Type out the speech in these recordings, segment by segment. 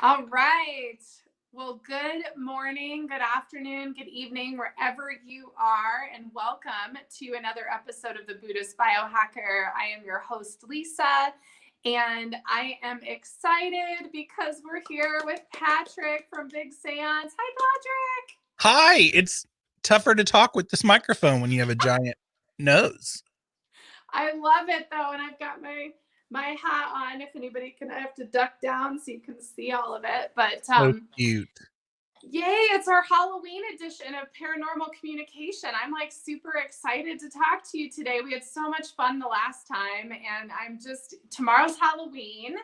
All right. Well, good morning, good afternoon, good evening, wherever you are, and welcome to another episode of the Buddhist Biohacker. I am your host, Lisa, and I am excited because we're here with Patrick from Big Séance. Hi, Patrick. Hi. It's tougher to talk with this microphone when you have a giant nose. I love it though, and I've got my hat on. If anybody can, I have to duck down so you can see all of it. But So cute. yay, it's our Halloween edition of Paranormal Communication. I'm like super excited to talk to you today. We had so much fun the last time, and tomorrow's Halloween.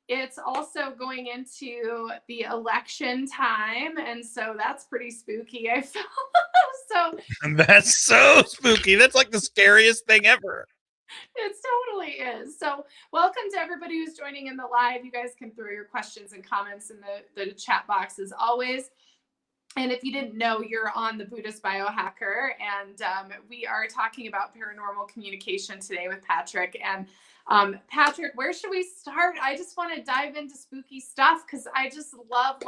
It's also going into the election time, and so that's pretty spooky, I feel. So That's so spooky. That's like the scariest thing ever. it totally is. So welcome to everybody who's joining in the live. You guys can throw your questions and comments in the chat box as always. And if you didn't know, you're on the Buddhist Biohacker, and we are talking about paranormal communication today with Patrick. And Patrick, where should we start? I just want to dive into spooky stuff because I just love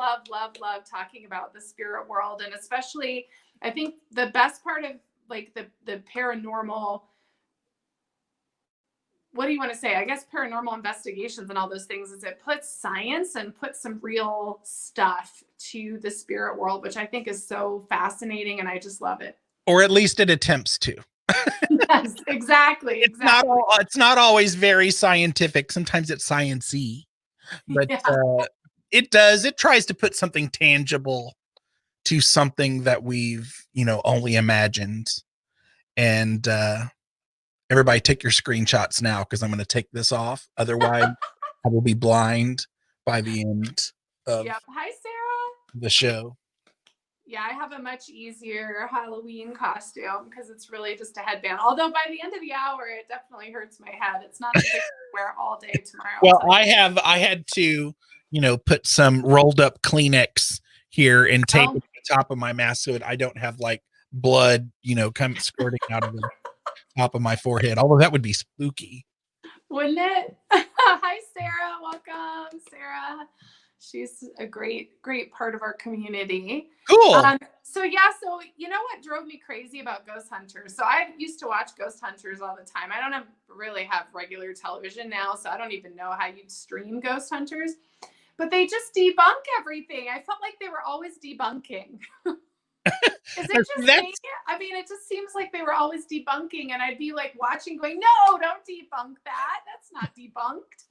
talking about the spirit world, and especially I think the best part of like the paranormal. What do you want to say? I guess paranormal investigations and all those things is it puts science and puts some real stuff to the spirit world, which I think is so fascinating, and I just love it. Or at least it attempts to. Yes, exactly. It's not always very scientific. Sometimes it's science-y. But yeah. It tries to put something tangible to something that we've, only imagined. And everybody take your screenshots now because I'm going to take this off. Otherwise, I will be blind by the end of Hi, Sarah. The show. Yeah, I have a much easier Halloween costume because it's really just a headband. Although by the end of the hour, it definitely hurts my head. It's not something to wear all day tomorrow. Well, I had to, put some rolled up Kleenex here and tape it to the top of my mask so that I don't have like blood, come squirting out of the top of my forehead. Although that would be spooky. Wouldn't it? Hi, Sarah. Welcome, Sarah. She's a great part of our community. Cool. So you know what drove me crazy about ghost hunters? So I used to watch ghost hunters all the time. I don't really have regular television now, so I don't even know how you'd stream ghost hunters. But they just debunk everything. I felt like they were always debunking. Is it just me? I mean, it just seems like they were always debunking, and I'd be like watching going, no, don't debunk that. That's not debunked.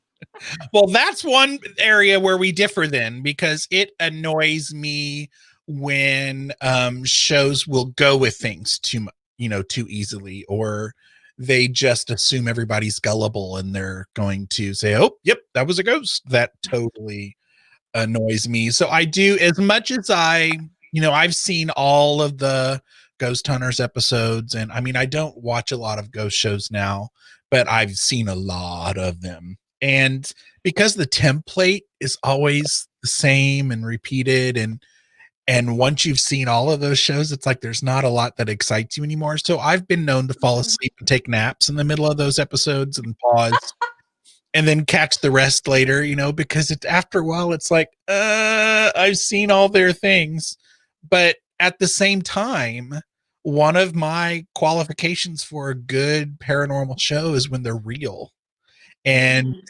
Well, that's one area where we differ then, because it annoys me when shows will go with things too easily, or they just assume everybody's gullible and they're going to say, oh, yep, that was a ghost. That totally annoys me. So I do, as much as I've seen all of the Ghost Hunters episodes, and I mean, I don't watch a lot of ghost shows now, but I've seen a lot of them. And because the template is always the same and repeated, and once you've seen all of those shows, it's like there's not a lot that excites you anymore. So I've been known to fall asleep and take naps in the middle of those episodes and pause and then catch the rest later, because after a while it's like, I've seen all their things. But at the same time, one of my qualifications for a good paranormal show is when they're real. And,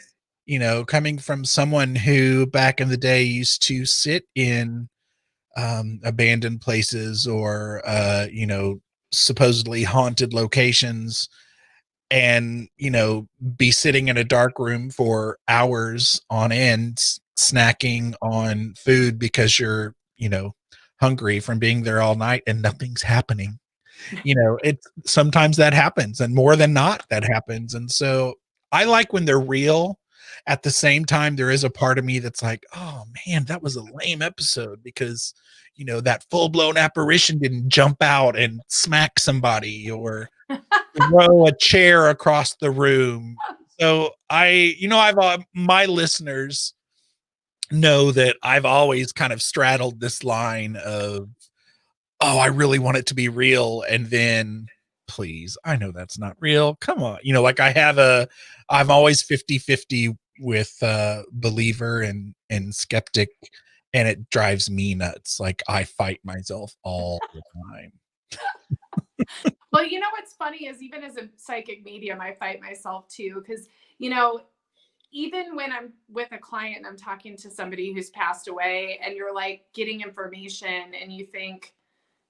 coming from someone who back in the day used to sit in abandoned places or, supposedly haunted locations and, be sitting in a dark room for hours on end, snacking on food because you're, hungry from being there all night and nothing's happening. It's sometimes that happens, and more than not that happens. And so I like when they're real. At the same time, there is a part of me that's like, oh man, that was a lame episode because, that full-blown apparition didn't jump out and smack somebody or throw a chair across the room. So my listeners know that I've always kind of straddled this line of, oh, I really want it to be real. And then, please, I know that's not real. Come on. Like I'm always 50-50 believer and skeptic, and it drives me nuts. Like, I fight myself all the time. Well, you know what's funny is, even as a psychic medium, I fight myself too, because, you know, even when I'm with a client and I'm talking to somebody who's passed away, and you're like getting information and you think,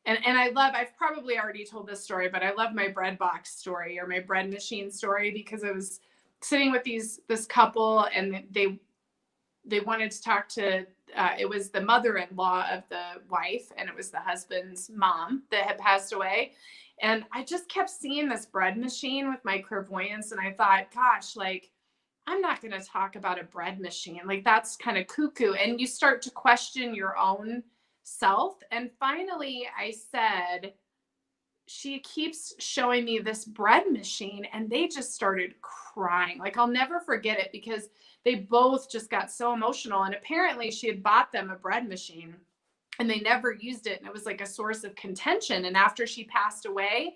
and I've probably already told this story, but I love my bread box story, or my bread machine story, because I was sitting with this couple, and they wanted to talk to, it was the mother-in-law of the wife, and it was the husband's mom that had passed away. And I just kept seeing this bread machine with my clairvoyance. And I thought, gosh, like, I'm not going to talk about a bread machine. Like, that's kind of cuckoo. And you start to question your own self. And finally, I said, she keeps showing me this bread machine, and they just started crying. Like, I'll never forget it, because they both just got so emotional. And apparently she had bought them a bread machine and they never used it. And it was like a source of contention. And after she passed away,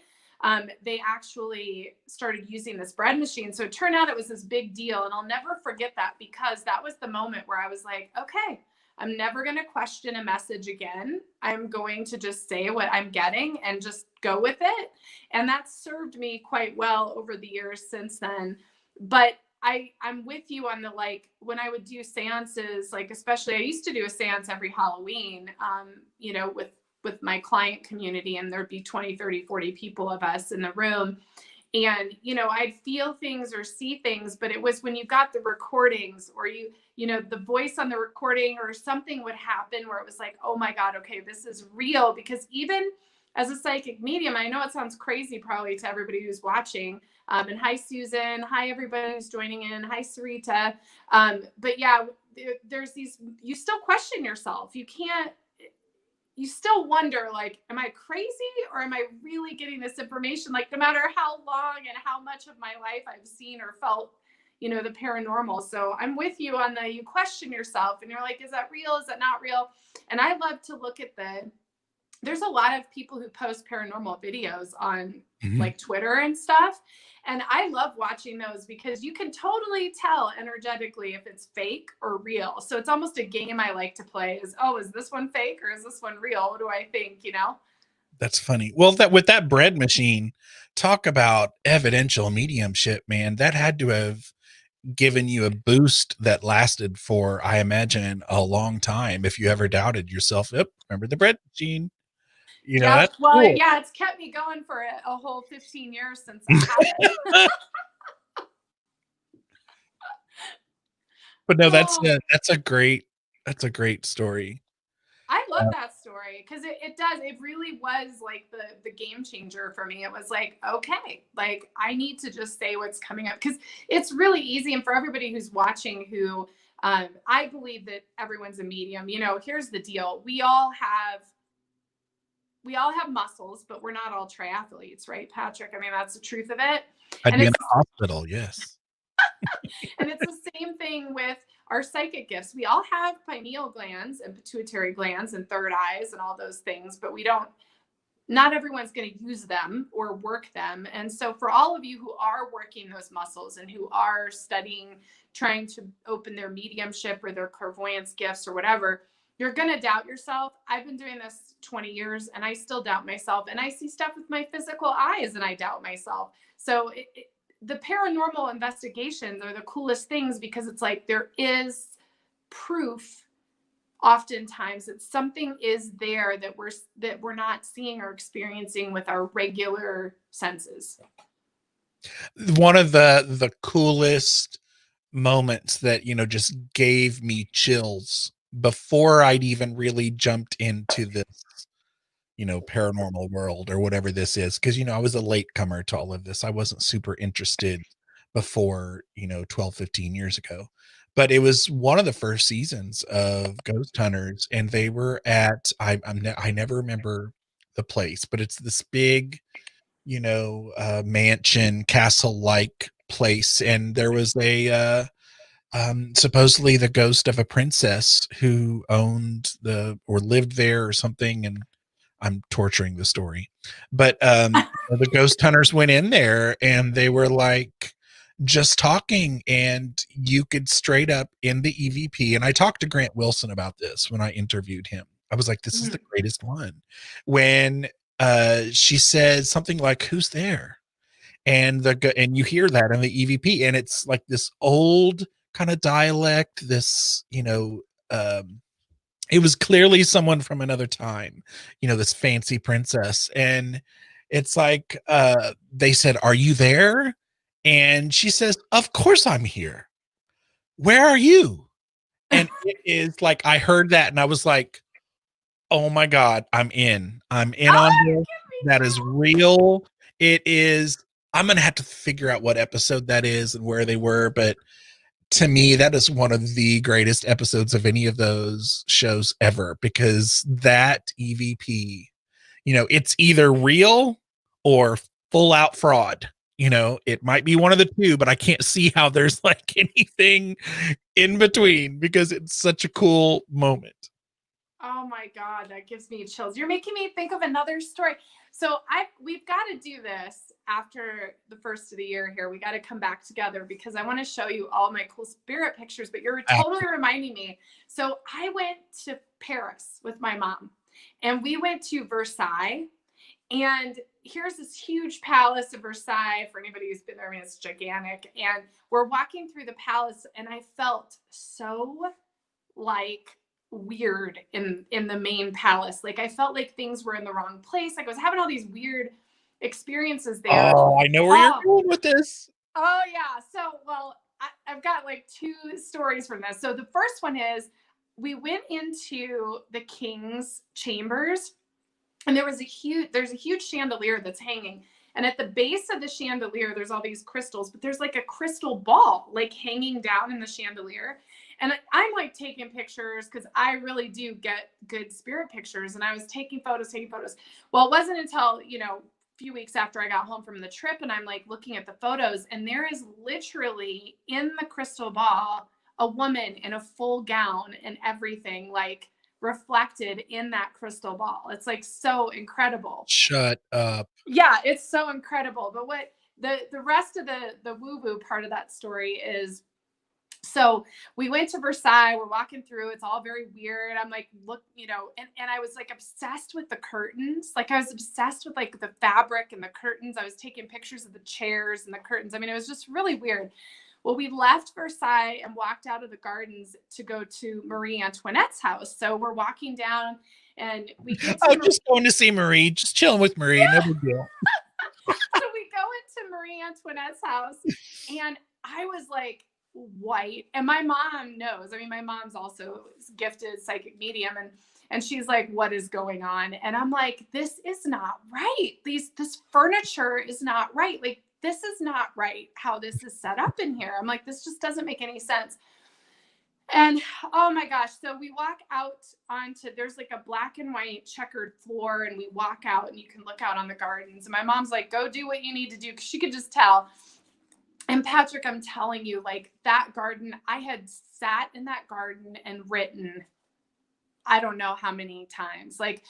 they actually started using this bread machine. So it turned out it was this big deal. And I'll never forget that, because that was the moment where I was like, okay, I'm never going to question a message again. I'm going to just say what I'm getting and just go with it. And that served me quite well over the years since then. But I'm with you on the, like, when I would do seances, like, especially I used to do a seance every Halloween, you know, with my client community, and there'd be 20, 30, 40 people of us in the room. And, you know, I'd feel things or see things, but it was when you got the recordings, or you know, the voice on the recording or something would happen where it was like, oh my God, okay, this is real. Because even as a psychic medium, I know it sounds crazy probably to everybody who's watching. And hi, Susan. Hi, everybody who's joining in. Hi, Sarita. But yeah, there's these, you still question yourself. You still wonder, like, am I crazy, or am I really getting this information? Like, no matter how long and how much of my life I've seen or felt, you know, the paranormal. So I'm with you on the, you question yourself and you're like, is that real? Is that not real? And I love to look at there's a lot of people who post paranormal videos on like Twitter and stuff. And I love watching those, because you can totally tell energetically if it's fake or real. So it's almost a game I like to play, is, oh, is this one fake or is this one real? What do I think, you know? That's funny. Well, that with that bread machine, talk about evidential mediumship, man. That had to have given you a boost that lasted for, I imagine, a long time. If you ever doubted yourself, oh, remember the bread machine? You know, Yeah. that's Well, cool. yeah, it's kept me going for a whole 15 years since that happened. But no, Oh, that's a great story. I love that story, because it really was like the game changer for me. It was like, okay, like, I need to just say what's coming up, because it's really easy. And for everybody who's watching, who I believe that everyone's a medium. You know, here's the deal: we all have muscles, but we're not all triathletes, right, Patrick? I mean, that's the truth of it. I'd And be in it's the hospital, yes. and it's the same thing with our psychic gifts. We all have pineal glands and pituitary glands and third eyes and all those things, but not everyone's going to use them or work them. And so for all of you who are working those muscles and who are studying, trying to open their mediumship or their clairvoyance gifts or whatever, you're going to doubt yourself. I've been doing this 20 years and I still doubt myself. And I see stuff with my physical eyes and I doubt myself. So the paranormal investigations are the coolest things, because it's like there is proof oftentimes that something is there that we're not seeing or experiencing with our regular senses. One of the coolest moments that, you know, just gave me chills before I'd even really jumped into this, you know, paranormal world or whatever this is, because, you know, I was a latecomer to all of this. I wasn't super interested before, you know, 12, 15 years ago. But it was one of the first seasons of Ghost Hunters, and they were at, I never remember the place, but it's this big, you know, mansion, castle like place. And there was supposedly the ghost of a princess who owned or lived there or something. And I'm torturing the story, but the ghost hunters went in there and they were like, just talking, and you could straight up in the EVP. And I talked to Grant Wilson about this when I interviewed him. I was like, this is the greatest one. When she said something like, who's there? And you hear that in the EVP, and it's like this old kind of dialect, this, it was clearly someone from another time, this fancy princess. And it's like, they said, are you there? And she says, of course I'm here. Where are you? And it is like, I heard that and I was like, oh my God, I'm in on this. That is real. It is. I'm going to have to figure out what episode that is and where they were. But to me, that is one of the greatest episodes of any of those shows ever, because that EVP, it's either real or full out fraud. It might be one of the two, but I can't see how there's like anything in between, because it's such a cool moment. Oh my God, that gives me chills. You're making me think of another story. So we've got to do this after the first of the year here. We got to come back together because I want to show you all my cool spirit pictures, but you're totally reminding me. So I went to Paris with my mom, and we went to Versailles, and here's this huge palace of Versailles. For anybody who's been there, I mean, it's gigantic. And we're walking through the palace, and I felt so like weird in the main palace. Like I felt like things were in the wrong place. Like I was having all these weird experiences there. Oh, I know where you're going with this. Oh yeah. So, well, I've got like two stories from this. So the first one is we went into the king's chambers, and there's a huge chandelier that's hanging. And at the base of the chandelier, there's all these crystals, but there's like a crystal ball like hanging down in the chandelier. And I'm like taking pictures because I really do get good spirit pictures. And I was taking photos. Well, it wasn't until, a few weeks after I got home from the trip, and I'm like looking at the photos, and there is literally in the crystal ball a woman in a full gown and everything, like reflected in that crystal ball. It's like so incredible. Shut up. Yeah, it's so incredible. But what the rest of the woo-woo part of that story is, so we went to Versailles, we're walking through, it's all very weird. I'm like, look, and I was like obsessed with the curtains. Like I was obsessed with like the fabric and the curtains. I was taking pictures of the chairs and the curtains. I mean, it was just really weird. Well, we left Versailles and walked out of the gardens to go to Marie Antoinette's house. So we're walking down, and we get to just going to see Marie, just chilling with Marie, yeah. No big deal. So we go into Marie Antoinette's house, and I was like, white, and my mom knows. I mean, my mom's also gifted psychic medium, and she's like, what is going on? And I'm like, this is not right. This furniture is not right. Like, this is not right how this is set up in here. I'm like, this just doesn't make any sense. And oh my gosh, so we walk out onto, there's like a black and white checkered floor, and we walk out and you can look out on the gardens, and my mom's like, go do what you need to do, because she could just tell. And Patrick, I'm telling you, like that garden, I had sat in that garden and written, I don't know how many times. Like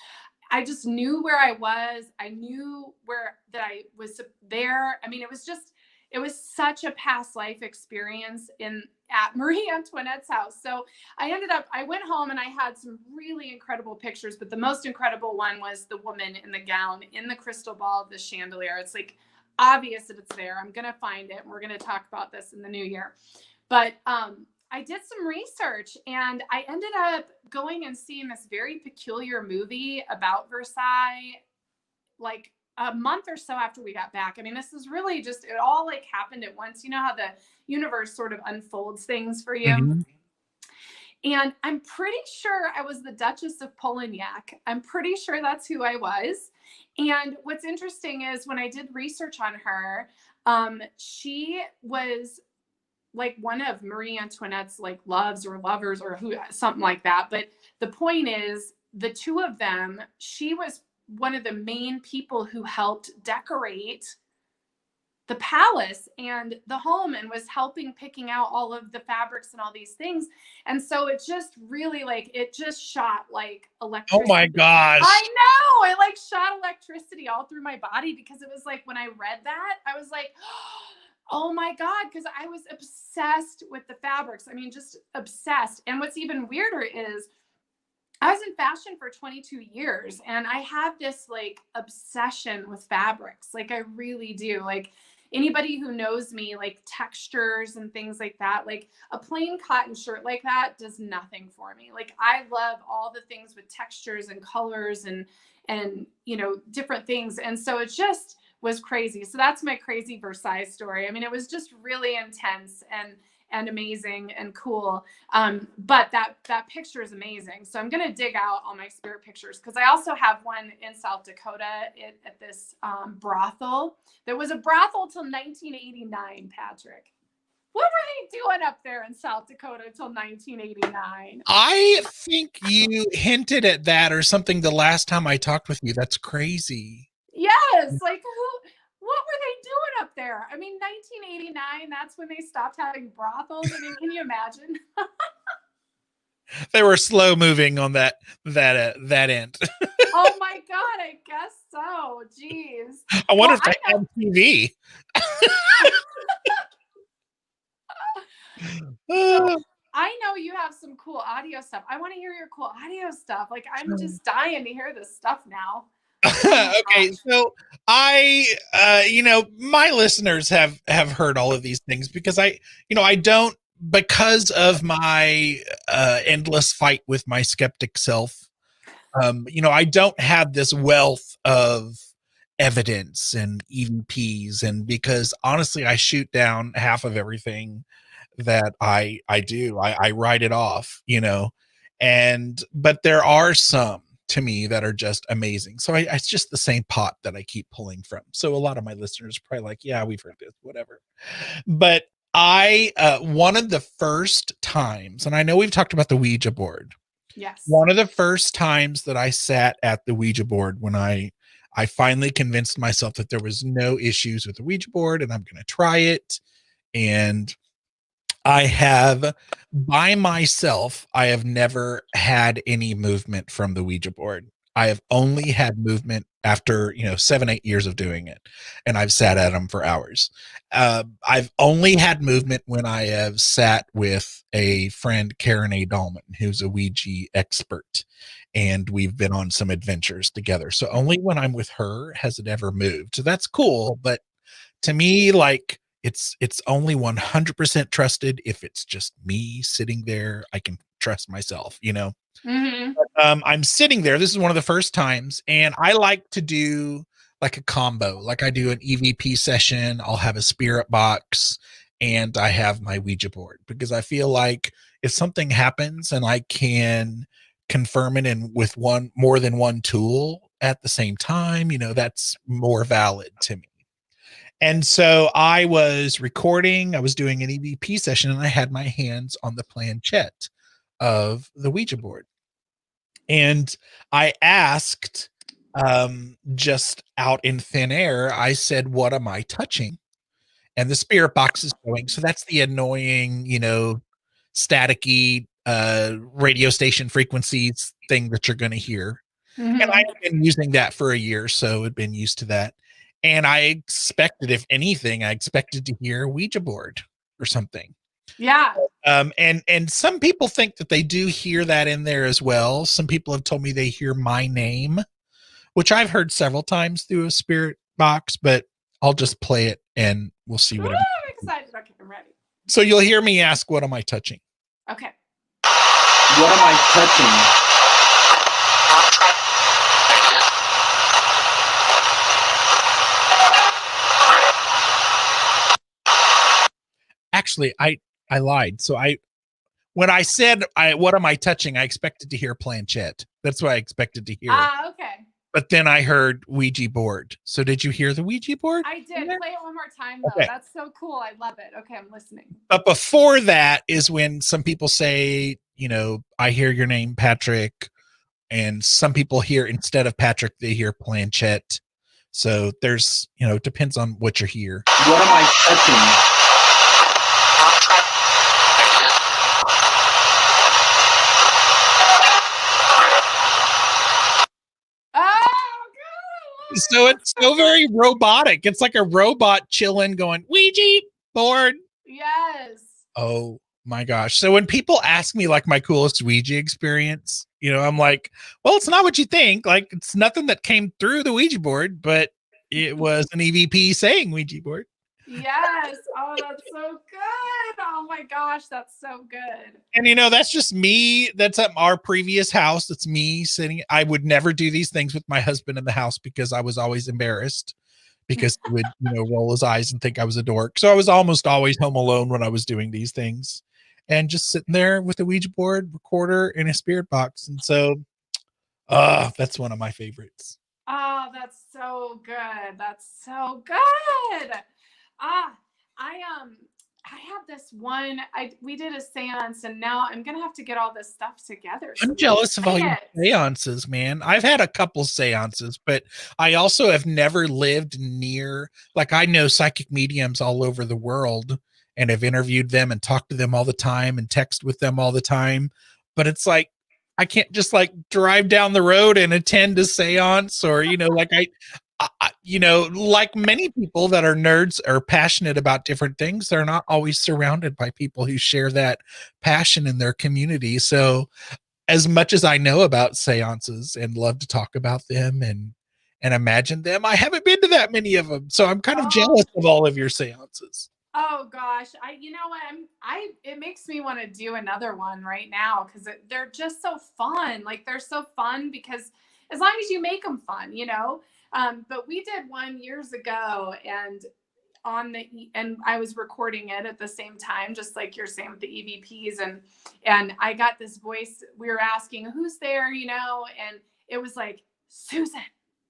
I just knew where I was. I knew that I was there. I mean, it was such a past life experience at Marie Antoinette's house. So I went home and I had some really incredible pictures, but the most incredible one was the woman in the gown in the crystal ball of the chandelier. It's like obvious that it's there. I'm going to find it, and we're going to talk about this in the new year. But I did some research, and I ended up going and seeing this very peculiar movie about Versailles, like a month or so after we got back. I mean, this is really just, it all like happened at once. You know how the universe sort of unfolds things for you. Mm-hmm. And I'm pretty sure I was the Duchess of Polignac. I'm pretty sure that's who I was. And what's interesting is when I did research on her, she was like one of Marie Antoinette's like loves or lovers or something like that. But the point is, the two of them, she was one of the main people who helped decorate the palace and the home, and was helping picking out all of the fabrics and all these things. And so it just really it just shot like electricity. Oh my gosh. I know. It like shot electricity all through my body, because it was like when I read that, I was like, Oh my God, because I was obsessed with the fabrics. I mean, just obsessed. And what's even weirder is I was in fashion for 22 years and I have this like obsession with fabrics. Like I really do. Like anybody who knows me, like textures and things like that, like a plain cotton shirt like that does nothing for me. Like I love all the things with textures and colors and you know, different things. And so it just was crazy. So that's my crazy Versailles story. I mean, it was just really intense and amazing and cool. But that picture is amazing. So I'm going to dig out all my spirit pictures because I also have one in South Dakota at this brothel. There was a brothel till 1989, Patrick. What were they doing up there in South Dakota till 1989? I think you hinted at that or something the last time I talked with you. That's crazy. Yes, like what were they doing up there? I mean, 1989, that's when they stopped having brothels. I mean, can you imagine? They were slow moving on that end. Oh my God, I guess so. Jeez. I wonder if they had TV. So I know you have some cool audio stuff. I want to hear your cool audio stuff. Like I'm just dying to hear this stuff now. Okay, so I my listeners have heard all of these things because I don't, because of my endless fight with my skeptic self. I don't have this wealth of evidence and EVPs, and because honestly I shoot down half of everything that I do. I write it off, but there are some to me that are just amazing. So it's just the same pot that I keep pulling from. So a lot of my listeners are probably like, yeah, we've heard this, whatever. But one of the first times, and I know we've talked about the Ouija board. Yes. One of the first times that I sat at the Ouija board when I finally convinced myself that there was no issues with the Ouija board and I'm going to try it. And I have, by myself, I have never had any movement from the Ouija board. I have only had movement after, 7-8 years of doing it. And I've sat at them for hours. I've only had movement when I have sat with a friend, Karen A. Dahlman, who's a Ouija expert. And we've been on some adventures together. So only when I'm with her has it ever moved. So that's cool. But to me, like, it's only 100% trusted if it's just me sitting there. I can trust myself, Mm-hmm. I'm sitting there. This is one of the first times, and I like to do like a combo. Like I do an EVP session, I'll have a spirit box, and I have my Ouija board, because I feel like if something happens and I can confirm it in with more than one tool at the same time, that's more valid to me. And so I was recording, I was doing an EVP session, and I had my hands on the planchette of the Ouija board. And I asked, just out in thin air, I said, "What am I touching?" And the spirit box is going. So that's the annoying, staticky radio station frequencies thing that you're going to hear. Mm-hmm. And I've been using that for a year, so I've been used to that. And I expected, if anything, I expected to hear a Ouija board or something. Yeah. And some people think that they do hear that in there as well. Some people have told me they hear my name, which I've heard several times through a spirit box, but I'll just play it and we'll see what I'm excited. Okay, I'm ready. So you'll hear me ask, what am I touching? Okay. What am I touching? Actually, I lied. So when I said what am I touching, I expected to hear planchette. That's what I expected to hear. Okay. But then I heard Ouija board. So did you hear the Ouija board? I did. Play it one more time though. Okay. That's so cool. I love it. Okay, I'm listening. But before that is when some people say, I hear your name, Patrick. And some people hear, instead of Patrick, they hear planchette. So there's, it depends on what you hear. What am I touching? So it's so very robotic. It's like a robot chilling, going Ouija, board. Yes. Oh my gosh. So when people ask me like my coolest Ouija experience, I'm like, well, it's not what you think. Like it's nothing that came through the Ouija board, but it was an EVP saying Ouija board. Yes. Oh, that's so good. Oh my gosh, that's so good. And that's just me. That's at our previous house. That's me sitting. I would never do these things with my husband in the house because I was always embarrassed because he would, roll his eyes and think I was a dork. So I was almost always home alone when I was doing these things and just sitting there with a Ouija board, recorder, and a spirit box. And so that's one of my favorites. Oh, that's so good. That's so good. I have this one. We did a seance, and now I'm gonna have to get all this stuff together. I'm jealous of all your seances, man. I've had a couple seances, but I also have never lived near. Like I know psychic mediums all over the world, and have interviewed them and talked to them all the time and text with them all the time. But it's like I can't just like drive down the road and attend a seance, or like like many people that are nerds or passionate about different things, they're not always surrounded by people who share that passion in their community. So as much as I know about seances and love to talk about them and imagine them, I haven't been to that many of them. So I'm kind of jealous of all of your seances. Oh gosh, you know what? It makes me want to do another one right now because they're just so fun. Like they're so fun because as long as you make them fun, but we did one years ago and and I was recording it at the same time, just like you're saying with the EVPs. And I got this voice, we were asking who's there, and it was like, Susan.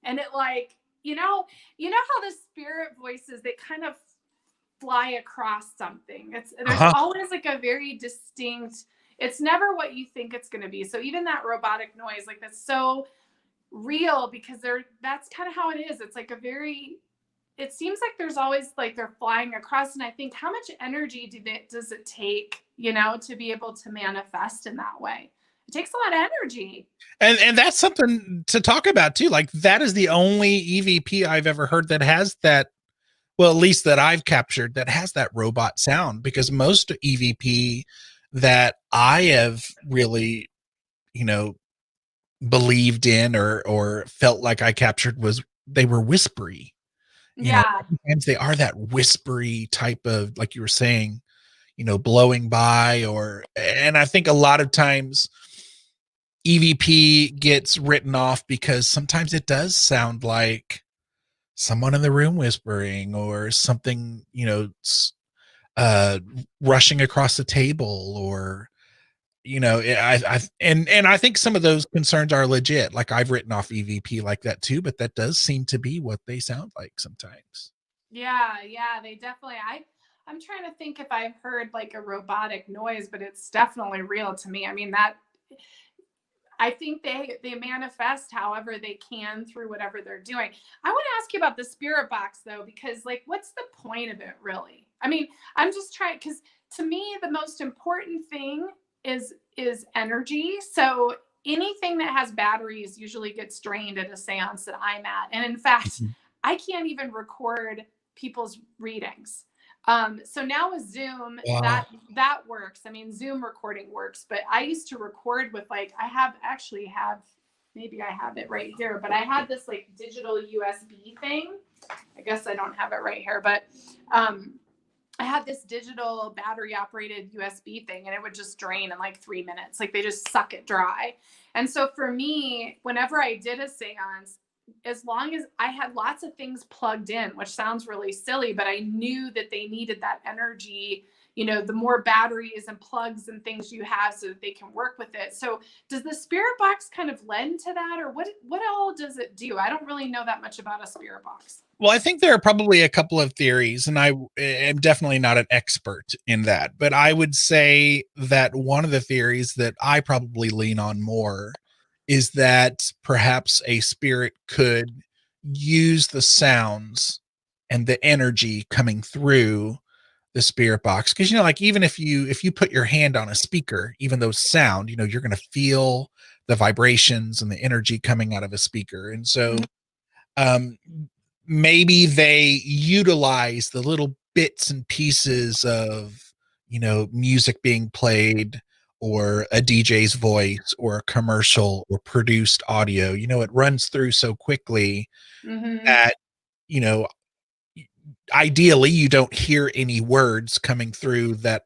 And it like, you know how the spirit voices, they kind of fly across something. There's always like a very distinct, it's never what you think it's going to be. So even that robotic noise, like that's so real because that's kind of how it is. It's like it seems like there's always like they're flying across. And I think how much energy does it take, to be able to manifest in that way? It takes a lot of energy. And that's something to talk about too. Like that is the only EVP I've ever heard that has that, well, at least that I've captured, that has that robot sound, because most EVP that I have really, believed in or felt like I captured they were whispery. Sometimes they are that whispery type of, like you were saying, blowing by, and I think a lot of times EVP gets written off because sometimes it does sound like someone in the room whispering or something, rushing across the table, or I think some of those concerns are legit. Like I've written off EVP like that too, but that does seem to be what they sound like sometimes. Yeah, they definitely. I'm trying to think if I've heard like a robotic noise, but it's definitely real to me. I mean, I think they manifest however they can through whatever they're doing. I want to ask you about the spirit box though, because like, what's the point of it really? I mean, I'm just trying, because to me, the most important thing is energy. So anything that has batteries usually gets drained at a seance that I'm at. And in fact, I can't even record people's readings. So now with Zoom, wow, that works. I mean, Zoom recording works, but I used to record with like, maybe I have it right here, but I had this like digital USB thing. I guess I don't have it right here, but, I had this digital battery operated USB thing and it would just drain in like 3 minutes. Like they just suck it dry. And so for me, whenever I did a seance, as long as I had lots of things plugged in, which sounds really silly, but I knew that they needed that energy, the more batteries and plugs and things you have so that they can work with it. So does the spirit box kind of lend to that, or what all does it do? I don't really know that much about a spirit box. Well, I think there are probably a couple of theories, and I am definitely not an expert in that, but I would say that one of the theories that I probably lean on more is that perhaps a spirit could use the sounds and the energy coming through the spirit box. Because, like, even if you put your hand on a speaker, even though sound, you're going to feel the vibrations and the energy coming out of a speaker. And so, maybe they utilize the little bits and pieces of, music being played, or a DJ's voice, or a commercial, or produced audio. It runs through so quickly that, you know, ideally you don't hear any words coming through that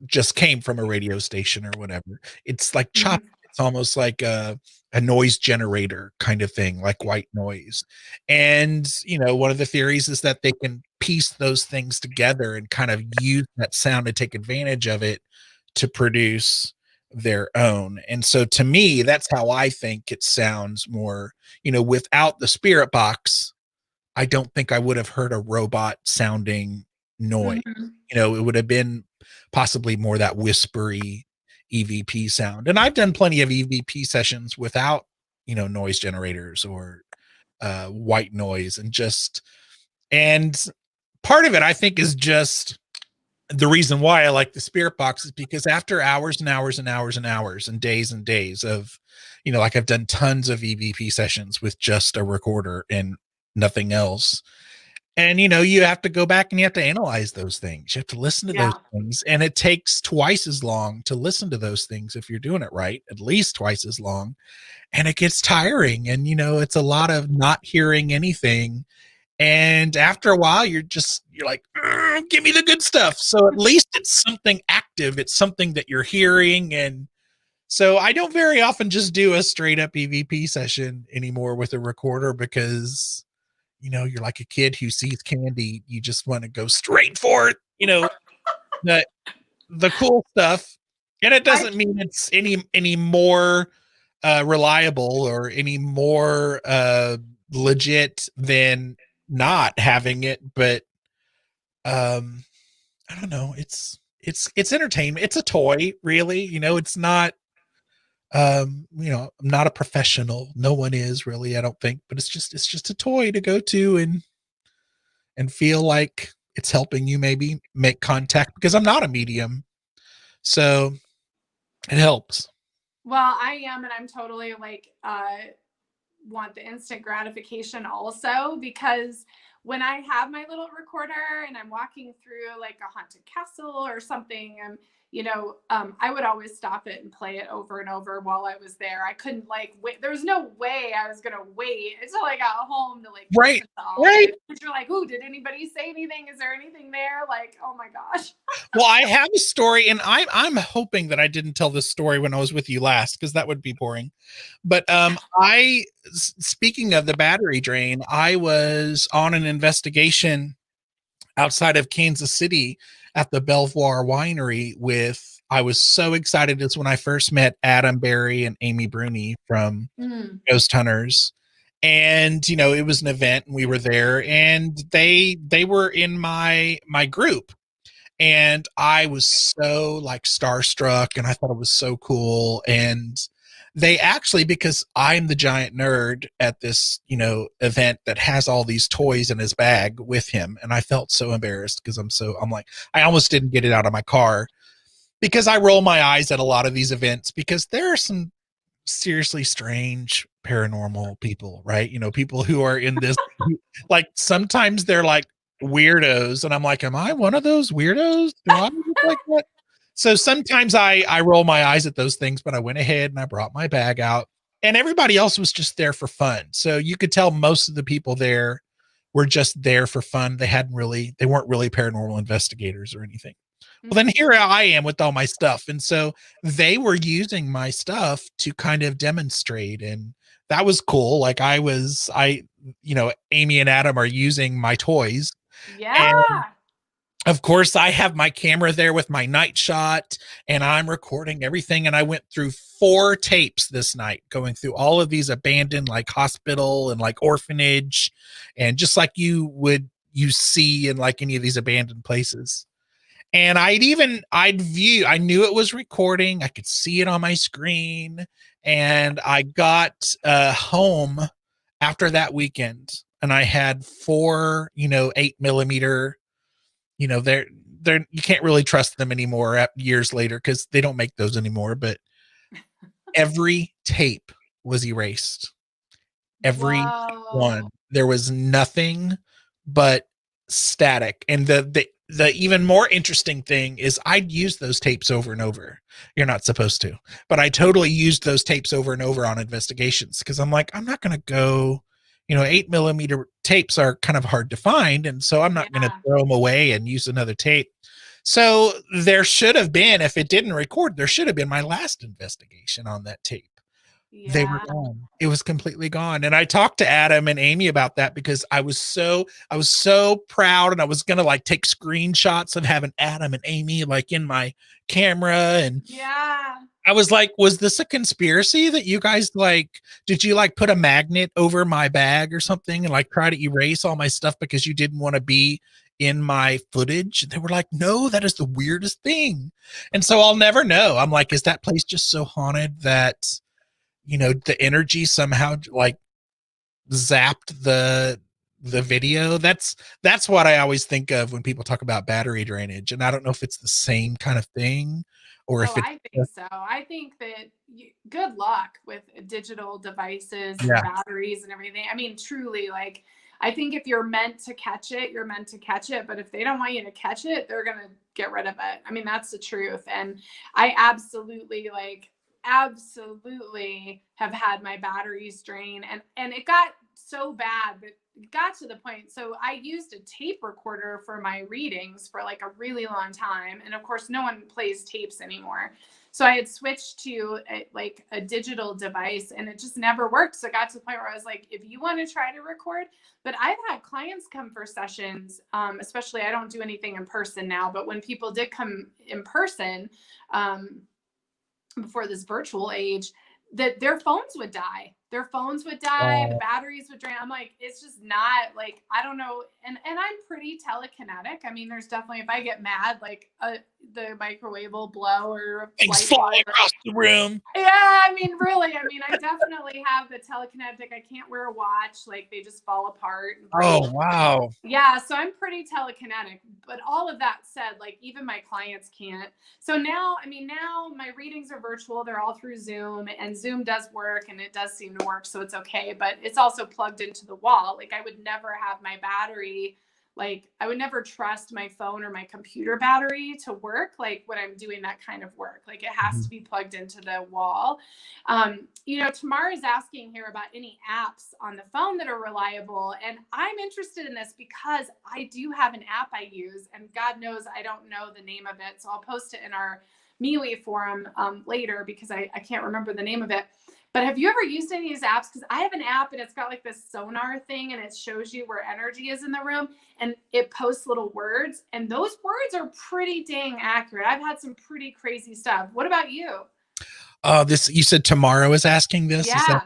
just came from a radio station or whatever. It's like chopped. It's almost like a noise generator kind of thing, like white noise. And, one of the theories is that they can piece those things together and kind of use that sound to take advantage of it to produce their own. And so to me, that's how I think it sounds more, without the spirit box. I don't think I would have heard a robot sounding noise. It would have been possibly more that whispery EVP sound. And I've done plenty of EVP sessions without, noise generators or white noise, and part of it I think is just the reason why I like the spirit box is because after hours and hours and hours and hours and days of, like I've done tons of EVP sessions with just a recorder and nothing else. And, you have to go back and you have to analyze those things. You have to listen to those things. And it takes twice as long to listen to those things if you're doing it right, at least twice as long. And it gets tiring. And, it's a lot of not hearing anything. And after a while, you're like, give me the good stuff. So at least it's something active. It's something that you're hearing. And so I don't very often just do a straight up EVP session anymore with a recorder because you're like a kid who sees candy. You just want to go straight for it, the cool stuff. And it doesn't mean it's any more reliable or any more legit than not having it. But I don't know. It's entertainment. It's a toy, really. It's not, I'm not a professional. No one is really, I don't think, but it's just a toy to go to and feel like it's helping you maybe make contact, because I'm not a medium. So it helps. Well, I am, and I'm totally like, want the instant gratification also, because when I have my little recorder and I'm walking through like a haunted castle or something, I would always stop it and play it over and over while I was there. I couldn't wait. There was no way I was going to wait until I got home to right. But you're like, ooh, did anybody say anything? Is there anything there? Like, oh my gosh. Well, I have a story, and I'm hoping that I didn't tell this story when I was with you last, because that would be boring. But speaking of the battery drain, I was on an investigation outside of Kansas City at the Belvoir Winery I was so excited. It's when I first met Adam Berry and Amy Bruni from Ghost Hunters. And, it was an event and we were there, and they were in my group. And I was so starstruck, and I thought it was so cool. And they actually, because I'm the giant nerd at this, event that has all these toys in his bag with him. And I felt so embarrassed because I'm like, I almost didn't get it out of my car, because I roll my eyes at a lot of these events, because there are some seriously strange paranormal people, right? People who are in this, sometimes they're like weirdos. And I'm like, am I one of those weirdos? Do I look like that? So sometimes I roll my eyes at those things, but I went ahead and I brought my bag out, and everybody else was just there for fun. So you could tell most of the people there were just there for fun. They weren't really paranormal investigators or anything. Well, then here I am with all my stuff. And so they were using my stuff to kind of demonstrate. And that was cool. Amy and Adam are using my toys. Yeah. And of course, I have my camera there with my night shot, and I'm recording everything. And I went through 4 tapes this night, going through all of these abandoned hospital and orphanage, and just like you see in any of these abandoned places. And I knew it was recording. I could see it on my screen. And I got home after that weekend, and I had 4, 8mm, they're you can't really trust them anymore years later, because they don't make those anymore. But every tape was erased. Every one. There was nothing but static. And the even more interesting thing is I'd use those tapes over and over. You're not supposed to, but I totally used those tapes over and over on investigations because I'm like, I'm not going to go, 8mm tapes are kind of hard to find. And so I'm not going to throw them away and use another tape. So there should have been, if it didn't record, there should have been my last investigation on that tape. Yeah. They were gone. It was completely gone. And I talked to Adam and Amy about that because I was so proud, and I was going to take screenshots of having Adam and Amy in my camera. And yeah, I was like, was this a conspiracy that you guys did you put a magnet over my bag or something and try to erase all my stuff because you didn't want to be in my footage? They were like, no, that is the weirdest thing. And so I'll never know. I'm like, is that place just so haunted that the energy somehow zapped the video? That's what I always think of when people talk about battery drainage. And I don't know if it's the same kind of thing or if it's, I think so. I think that good luck with digital devices and batteries and everything. I mean, truly, I think if you're meant to catch it, you're meant to catch it. But if they don't want you to catch it, they're going to get rid of it. I mean, that's the truth. And I absolutely have had my batteries drain, and it got so bad that it got to the point. So I used a tape recorder for my readings for a really long time. And of course, no one plays tapes anymore. So I had switched to a digital device, and it just never worked. So it got to the point where I was like, if you want to try to record, but I've had clients come for sessions, especially I don't do anything in person now, but when people did come in person, before this virtual age, that their phones would die. The batteries would drain. I'm like, it's just not I don't know. And I'm pretty telekinetic. I mean, there's definitely, if I get mad, the microwave will blow or things fly across the room. Yeah, I mean, really. I mean, I definitely have the telekinetic. I can't wear a watch. They just fall apart. Oh, wow. Yeah, so I'm pretty telekinetic. But all of that said, even my clients can't. So now my readings are virtual. They're all through Zoom, and Zoom does work, and it does seem to work, so it's okay. But it's also plugged into the wall. I would never have my battery, I would never trust my phone or my computer battery to work when I'm doing that kind of work. It has to be plugged into the wall. Tamara is asking here about any apps on the phone that are reliable. And I'm interested in this because I do have an app I use, and God knows I don't know the name of it. So I'll post it in our MeWe forum later because I can't remember the name of it. But have you ever used any of these apps? Because I have an app, and it's got this sonar thing, and it shows you where energy is in the room, and it posts little words, and those words are pretty dang accurate. I've had some pretty crazy stuff. What about you? You said Tomorrow is asking this? Yeah.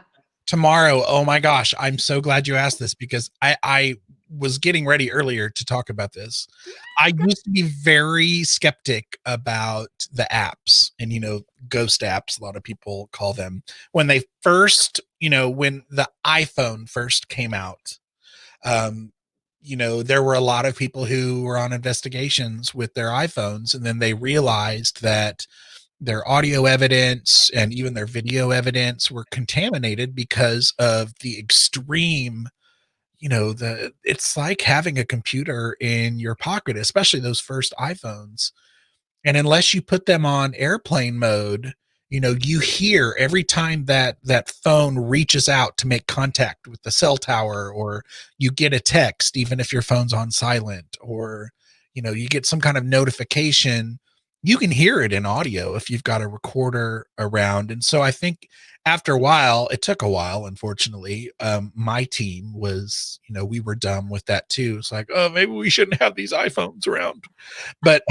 Tomorrow. Oh my gosh. I'm so glad you asked this because I was getting ready earlier to talk about this. I used to be very skeptic about the apps and, ghost apps, a lot of people call them. When they first, when the iPhone first came out, there were a lot of people who were on investigations with their iPhones, and then they realized that their audio evidence and even their video evidence were contaminated because of the extreme, it's like having a computer in your pocket, especially those first iPhones. And unless you put them on airplane mode, you hear every time that phone reaches out to make contact with the cell tower, or you get a text, even if your phone's on silent, or, you get some kind of notification, you can hear it in audio if you've got a recorder around. And so I think after a while, it took a while, unfortunately, my team was, we were dumb with that too. It's like, oh, maybe we shouldn't have these iPhones around. But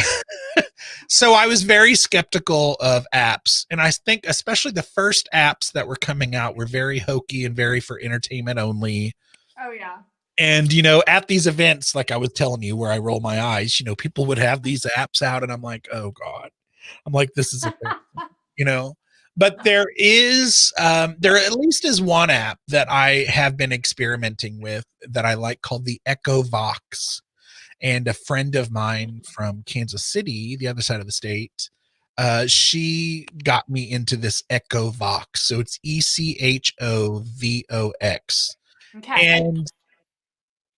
so I was very skeptical of apps. And I think especially the first apps that were coming out were very hokey and very for entertainment only. Oh, yeah. And, at these events, like I was telling you, where I roll my eyes, people would have these apps out, and I'm like, oh God, I'm like, this is, but there at least is one app that I have been experimenting with that I like, called the Echo Vox. And a friend of mine from Kansas City, the other side of the state, she got me into this Echo Vox. So it's ECHOVOX. Okay. And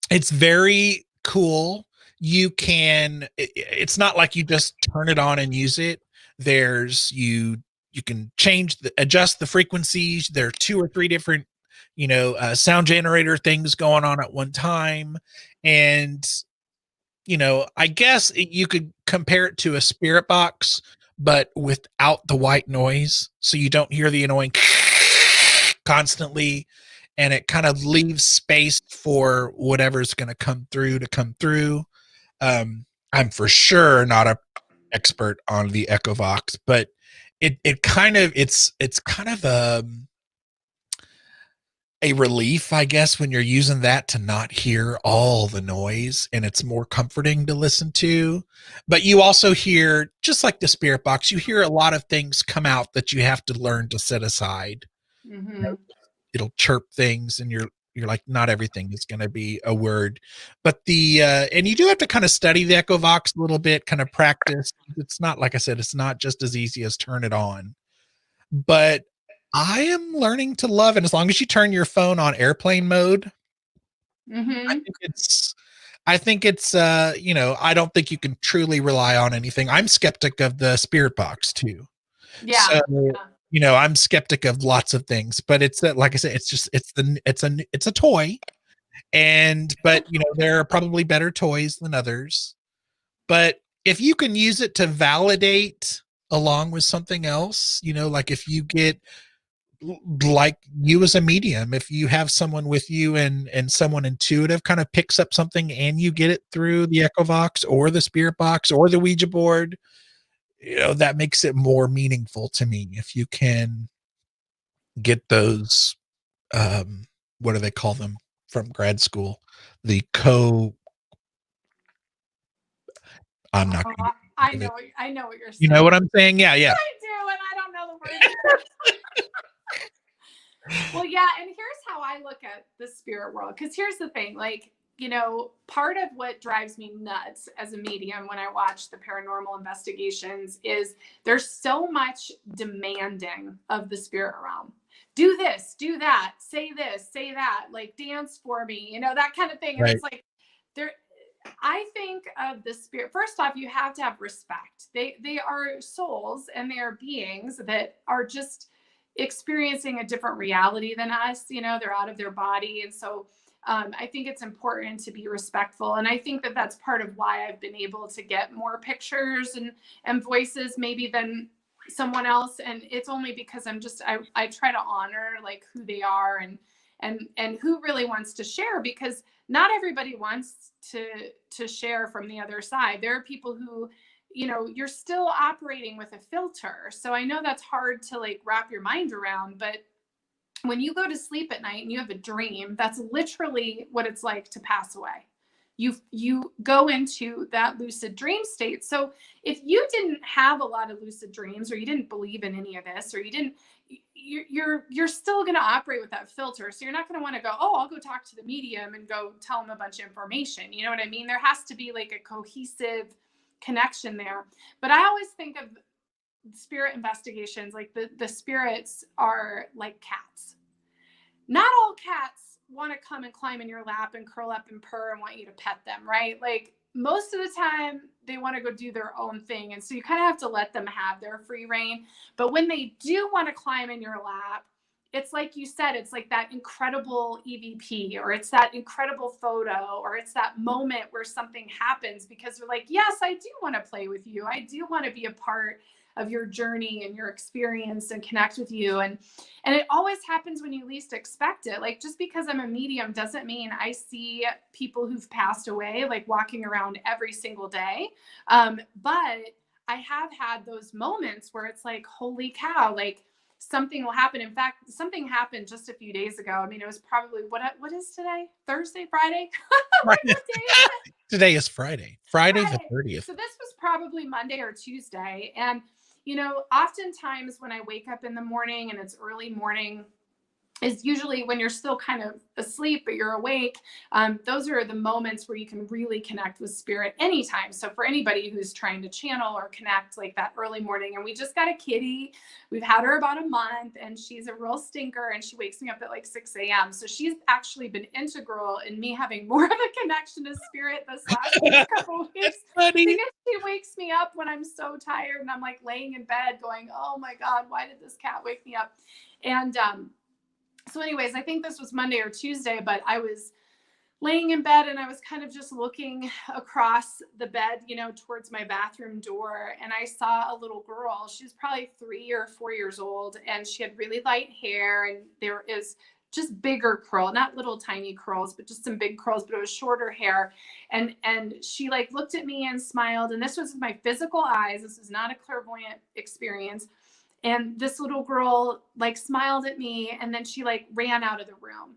it's very cool. you can, it's not like you just turn it on and use it. There's you can adjust the frequencies. There are 2 or 3 different, sound generator things going on at one time. And, I guess you could compare it to a spirit box, but without the white noise. So you don't hear the annoying constantly, and it kind of leaves space for whatever's going to come through. I'm for sure not a expert on the Echovox, but it's kind of a relief, I guess, when you're using that to not hear all the noise, and it's more comforting to listen to. But you also hear, just like the spirit box, you hear a lot of things come out that you have to learn to set aside. Mm-hmm. It'll chirp things, and you're like, not everything is going to be a word. But and you do have to kind of study the Echovox a little bit, kind of practice. It's not, like I said, it's not just as easy as turn it on. But I am learning to love it. As long as you turn your phone on airplane mode, Mm-hmm. I think it's I don't think you can truly rely on anything. I'm skeptic of the spirit box too. Yeah. So, Yeah. I'm skeptic of lots of things, but it's that, like I said, it's a toy. But there are probably better toys than others. But if you can use it to validate along with something else, like if you get, like you as a medium, if you have someone with you and someone intuitive kind of picks up something and you get it through the Echovox or the spirit box or the Ouija board, that makes it more meaningful to me. If you can get those, what do they call them from grad school? The I'm not going to. I know what you're saying. You know what I'm saying? Yeah. I do, and I don't know the word. Well, yeah, and here's how I look at the spirit world. Because here's the thing, like, part of what drives me nuts as a medium when I watch the paranormal investigations is there's so much demanding of the spirit realm. Do this, do that, say this, say that, like dance for me, that kind of thing. And it's like, I think of the spirit. First off, you have to have respect. They are souls, and they are beings that are just experiencing a different reality than us. They're out of their body. And so I think it's important to be respectful. And I think that that's part of why I've been able to get more pictures and voices maybe than someone else. And it's only because I try to honor like who they are and who really wants to share, because not everybody wants to share from the other side. There are people who, you're still operating with a filter. So I know that's hard to like wrap your mind around, but when you go to sleep at night and you have a dream, that's literally what it's like to pass away. You go into that lucid dream state. So if you didn't have a lot of lucid dreams, or you didn't believe in any of this, or you're still going to operate with that filter. So you're not going to want to go, oh, I'll go talk to the medium and go tell them a bunch of information. You know what I mean? There has to be like a cohesive connection there. But I always think of spirit investigations, like the spirits are like cats. Not all cats want to come and climb in your lap and curl up and purr and want you to pet them, right? Like most of the time they want to go do their own thing. And so you kind of have to let them have their free reign. But when they do want to climb in your lap, it's like you said, it's like that incredible EVP, or it's that incredible photo, or it's that moment where something happens because they're like, yes, I do want to play with you. I do want to be a part of your journey and your experience and connect with you. And it always happens when you least expect it. Like, just because I'm a medium doesn't mean I see people who've passed away, like walking around every single day. But I have had those moments where it's like, holy cow, like something will happen. In fact, something happened just a few days ago. I mean, it was probably, what is today? Thursday, Friday? What day is it? Today is Friday the 30th. So this was probably Monday or Tuesday. And oftentimes when I wake up in the morning and it's early morning, is usually when you're still kind of asleep, but you're awake. Those are the moments where you can really connect with spirit anytime. So for anybody who's trying to channel or connect like that early morning, and we just got a kitty, we've had her about a month, and she's a real stinker, and she wakes me up at like 6 a.m. So she's actually been integral in me having more of a connection to spirit this last couple of weeks. Funny. Because she wakes me up when I'm so tired and I'm like laying in bed going, oh my God, why did this cat wake me up? And so anyways, I think this was Monday or Tuesday, but I was laying in bed and I was kind of just looking across the bed, you know, towards my bathroom door. And I saw a little girl. She was probably 3 or 4 years old, and she had really light hair, and there is just bigger curl, not little tiny curls, but just some big curls, but it was shorter hair. And she like looked at me and smiled. And this was my physical eyes. This is not a clairvoyant experience. And this little girl like smiled at me, and then she like ran out of the room.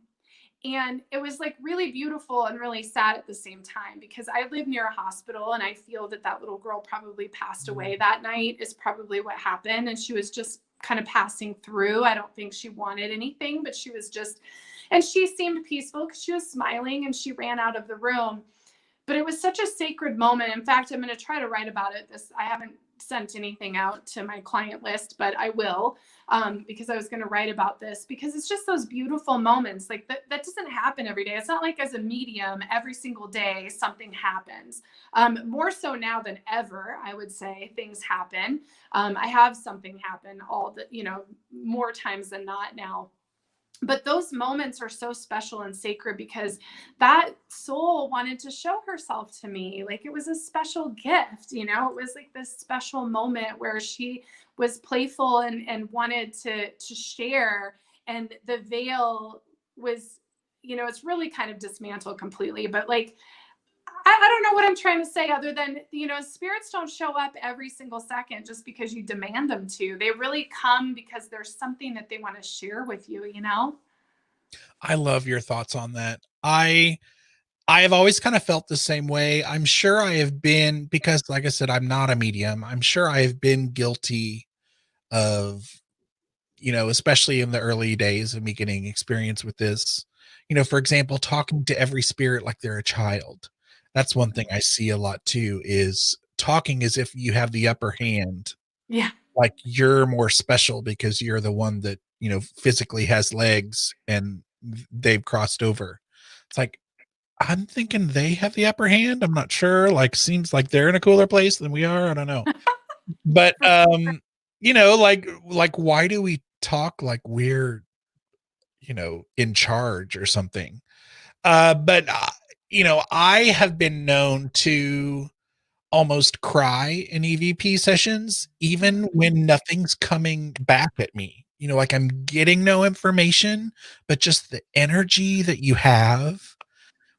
And it was like really beautiful and really sad at the same time, because I live near a hospital, and I feel that that little girl probably passed away that night is probably what happened. And she was just kind of passing through. I don't think she wanted anything, but she was just, and she seemed peaceful because she was smiling, and she ran out of the room. But it was such a sacred moment. In fact, I'm going to try to write about it. I haven't sent anything out to my client list, but I will, because I was going to write about this, because it's just those beautiful moments like that doesn't happen every day. It's not like as a medium every single day something happens. More so now than ever, I would say things happen. I have something happen more times than not now. But those moments are so special and sacred because that soul wanted to show herself to me. Like it was a special gift, you know, it was like this special moment where she was playful and wanted to share. And the veil was, you know, it's really kind of dismantled completely. But like, I don't know what I'm trying to say other than, you know, spirits don't show up every single second just because you demand them to. They really come because there's something that they want to share with you, you know? I love your thoughts on that. I have always kind of felt the same way. I'm sure I have been, because like I said, I'm not a medium. I'm sure I have been guilty of, you know, especially in the early days of me getting experience with this, you know, for example, talking to every spirit like they're a child. That's one thing I see a lot too, is talking as if you have the upper hand. Yeah. Like you're more special because you're the one that, you know, physically has legs and they've crossed over. It's like, I'm thinking they have the upper hand. I'm not sure. Like, seems like they're in a cooler place than we are. I don't know. But, you know, like, why do we talk like we're, you know, in charge or something? But you know, I have been known to almost cry in EVP sessions, even when nothing's coming back at me. You know, like I'm getting no information, but just the energy that you have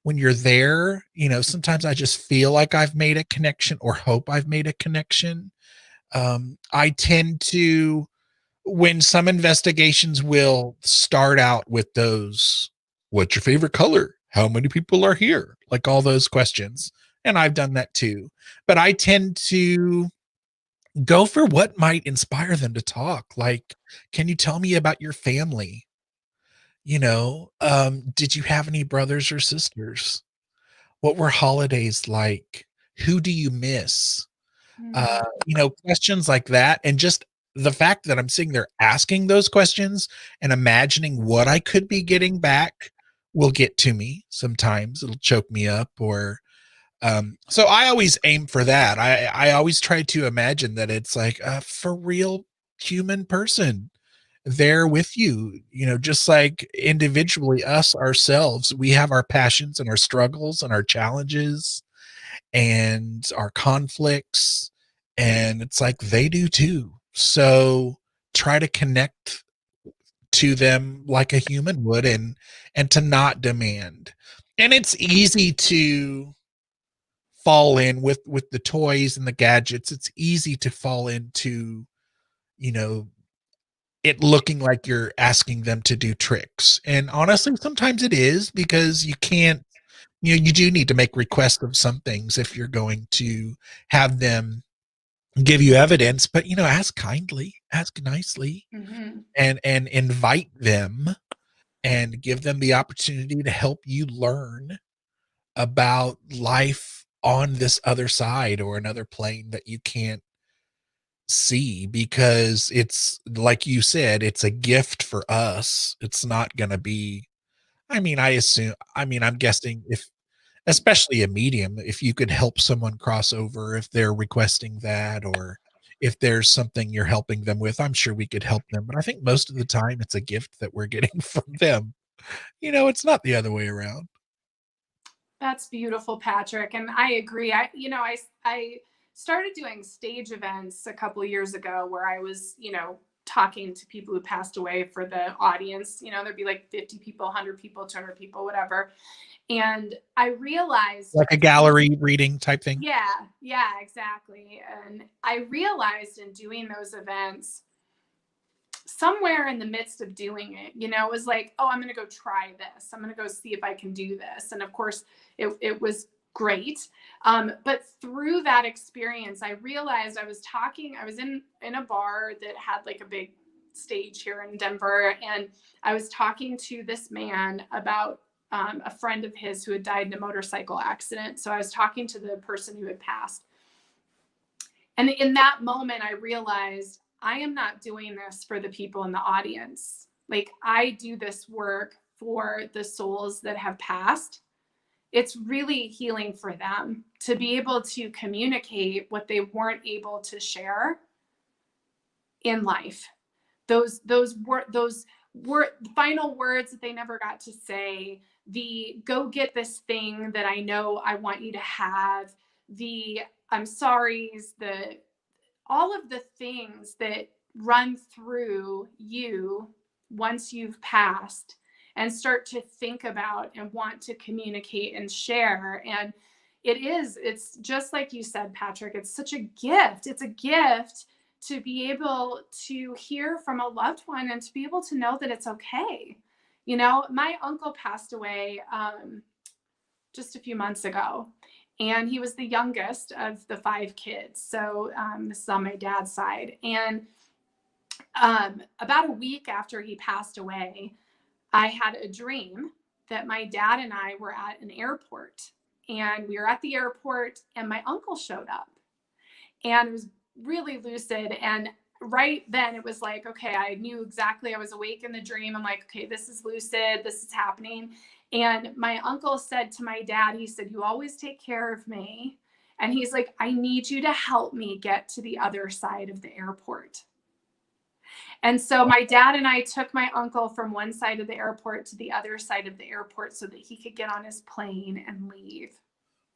when you're there, you know, sometimes I just feel like I've made a connection or hope I've made a connection. I tend to, when some investigations will start out with those, what's your favorite color? How many people are here? Like all those questions. And I've done that too. But I tend to go for what might inspire them to talk. Like, can you tell me about your family? You know, did you have any brothers or sisters? What were holidays like? Who do you miss? You know, questions like that. And just the fact that I'm sitting there asking those questions and imagining what I could be getting back will get to me. Sometimes it'll choke me up or, so I always aim for that. I always try to imagine that it's like a for real human person there with you, you know, just like individually us ourselves, we have our passions and our struggles and our challenges and our conflicts, and it's like they do too. So try to connect to them like a human would, and to not demand. And it's easy to fall in with the toys and the gadgets. It's easy to fall into, you know, it looking like you're asking them to do tricks. And honestly, sometimes it is, because you can't, you know, you do need to make requests of some things if you're going to have them give you evidence, but you know, ask kindly, ask nicely, Mm-hmm. and invite them. and give them the opportunity to help you learn about life on this other side or another plane that you can't see, because it's like you said, it's a gift for us. It's not going to be, I'm guessing, if especially a medium, if you could help someone cross over, if they're requesting that, or if there's something you're helping them with, I'm sure we could help them. But I think most of the time it's a gift that we're getting from them. It's not the other way around. That's beautiful, Patrick. And I agree. I started doing stage events a couple of years ago where I was, talking to people who passed away for the audience. There'd be like 50 people, 100 people, 200 people, whatever. And I realized, like a gallery reading type thing. Yeah, exactly. And I realized in doing those events, somewhere in the midst of doing it, it was like, oh, I'm going to go try this. I'm going to go see if I can do this. And of course it was great. But through that experience, I realized I was in a bar that had like a big stage here in Denver. And I was talking to this man about a friend of his who had died in a motorcycle accident. So I was talking to the person who had passed. And in that moment, I realized I am not doing this for the people in the audience. Like, I do this work for the souls that have passed. It's really healing for them to be able to communicate what they weren't able to share in life. Those final words that they never got to say, the go get this thing that I know I want you to have, the I'm sorry's, all of the things that run through you once you've passed and start to think about and want to communicate and share. And it's just like you said, Patrick, it's such a gift. It's a gift to be able to hear from a loved one and to be able to know that it's okay. My uncle passed away just a few months ago, and he was the youngest of the 5 kids. So this is on my dad's side. And about a week after he passed away, I had a dream that my dad and I were at an airport, and we were at the airport and my uncle showed up, and it was really lucid. And right then it was like, okay, I knew exactly, I was awake in the dream. I'm like, okay, this is lucid, this is happening. And my uncle said to my dad, he said, you always take care of me. And he's like, I need you to help me get to the other side of the airport. And so my dad and I took my uncle from one side of the airport to the other side of the airport so that he could get on his plane and leave.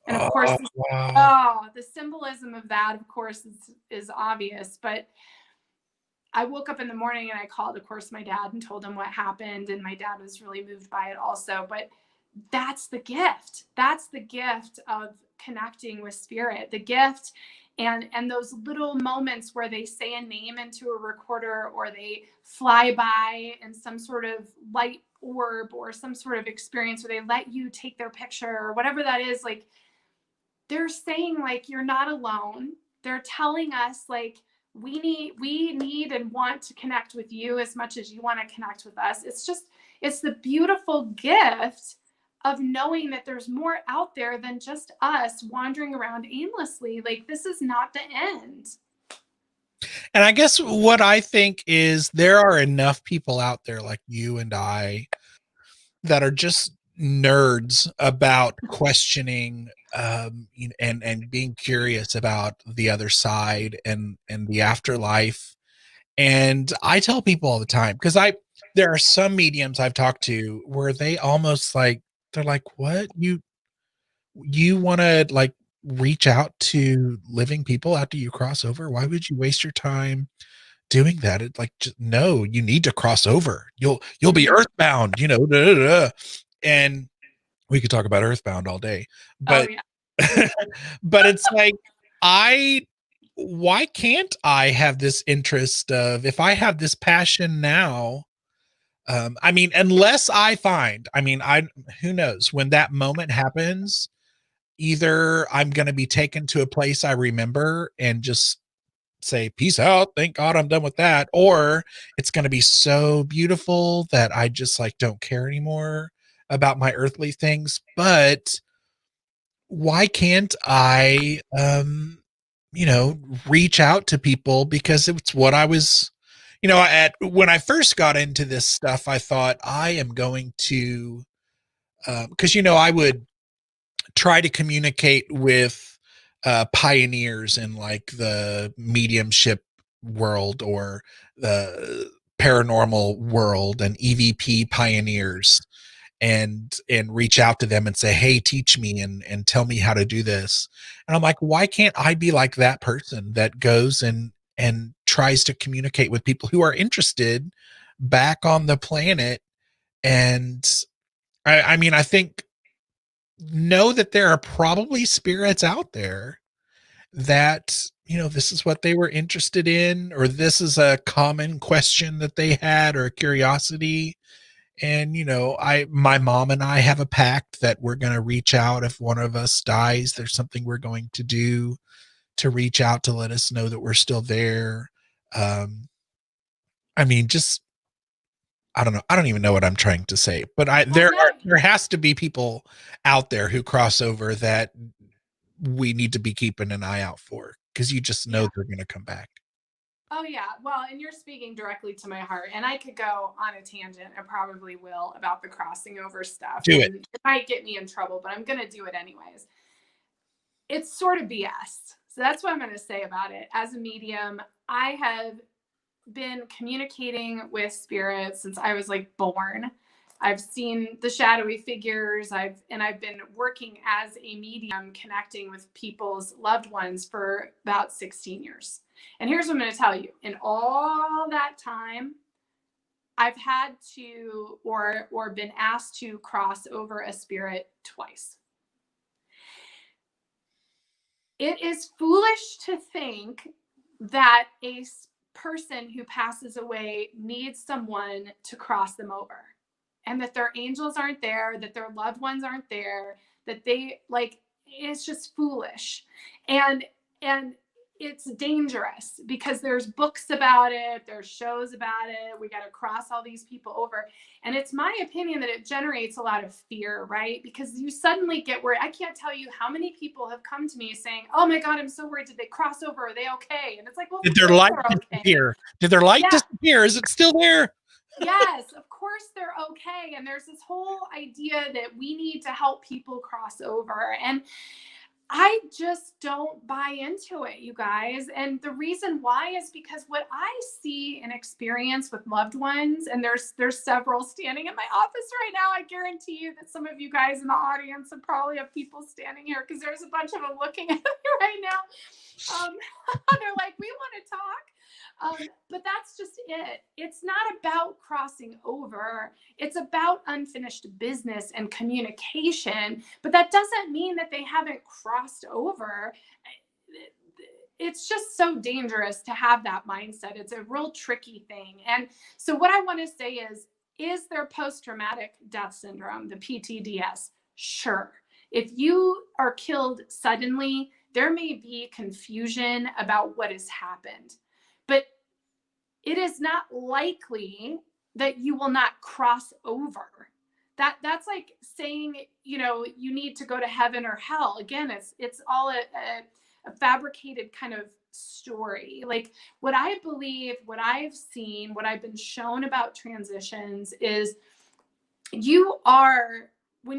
And of course, the symbolism of that, of course, is obvious. But I woke up in the morning and I called, of course, my dad and told him what happened. And my dad was really moved by it also. But that's the gift. That's the gift of connecting with spirit. The gift and those little moments where they say a name into a recorder, or they fly by in some sort of light orb or some sort of experience where they let you take their picture or whatever that is. Like, they're saying, like, you're not alone. They're telling us, like, we need and want to connect with you as much as you want to connect with us. It's the beautiful gift of knowing that there's more out there than just us wandering around aimlessly. Like, this is not the end. And I guess what I think is there are enough people out there like you and I that are just nerds about questioning and being curious about the other side and the afterlife. And I tell people all the time, because there are some mediums I've talked to where they almost like, they're like, what, you want to like reach out to living people after you cross over? Why would you waste your time doing that? It's like, just, no, you need to cross over. You'll be earthbound, da, da, da. And we could talk about earthbound all day, but but it's like, why can't I have this interest of, if I have this passion now, unless I find, who knows, when that moment happens, either I'm going to be taken to a place I remember and just say, peace out, thank God I'm done with that, or it's going to be so beautiful that I just like don't care anymore about my earthly things. But why can't I reach out to people, because it's what I was, at when I first got into this stuff, I thought I am going to, because I would try to communicate with pioneers in like the mediumship world or the paranormal world and EVP pioneers, and reach out to them and say, hey, teach me and tell me how to do this. And I'm like, why can't I be like that person that goes and tries to communicate with people who are interested back on the planet? And I mean, I think, know that there are probably spirits out there that, this is what they were interested in, or this is a common question that they had, or a curiosity. And, my mom and I have a pact that we're going to reach out if one of us dies. There's something we're going to do to reach out to let us know that we're still there. I mean, just, I don't know. I don't even know what I'm trying to say, but there has to be people out there who cross over that we need to be keeping an eye out for, because you just know they're going to come back. Oh yeah. Well, and you're speaking directly to my heart, and I could go on a tangent, and probably will, about the crossing over stuff. Do it. It might get me in trouble, but I'm going to do it anyways. It's sort of BS. So that's what I'm going to say about it. As a medium, I have been communicating with spirits since I was like born. I've seen the shadowy figures. I've been working as a medium, connecting with people's loved ones for about 16 years. And here's what I'm going to tell you. In all that time, I've had to or been asked to cross over a spirit twice. It is foolish to think that a person who passes away needs someone to cross them over, and that their angels aren't there, that their loved ones aren't there, that they like, it's just foolish. And it's dangerous, because there's books about it, there's shows about it. We got to cross all these people over. And it's my opinion that it generates a lot of fear, right? Because you suddenly get worried. I can't tell you how many people have come to me saying, oh my God, I'm so worried. Did they cross over? Are they okay? And it's like, well, did their light disappear? Did their light disappear? Is it still there? Yes, of course they're okay. And there's this whole idea that we need to help people cross over. And I just don't buy into it, you guys. And the reason why is because what I see and experience with loved ones, and there's several standing in my office right now. I guarantee you that some of you guys in the audience and probably have people standing here, because there's a bunch of them looking at me right now. They're like, we want to talk. But that's just it. It's not about crossing over. It's about unfinished business and communication. But that doesn't mean that they haven't crossed over. It's just so dangerous to have that mindset. It's a real tricky thing. And so what I want to say is there post-traumatic death syndrome, the PTDS? Sure. If you are killed suddenly, there may be confusion about what has happened. But it is not likely that you will not cross over. That's like saying, you need to go to heaven or hell. Again, it's all a fabricated kind of story. Like, what I believe, what I've seen, what I've been shown about transitions is when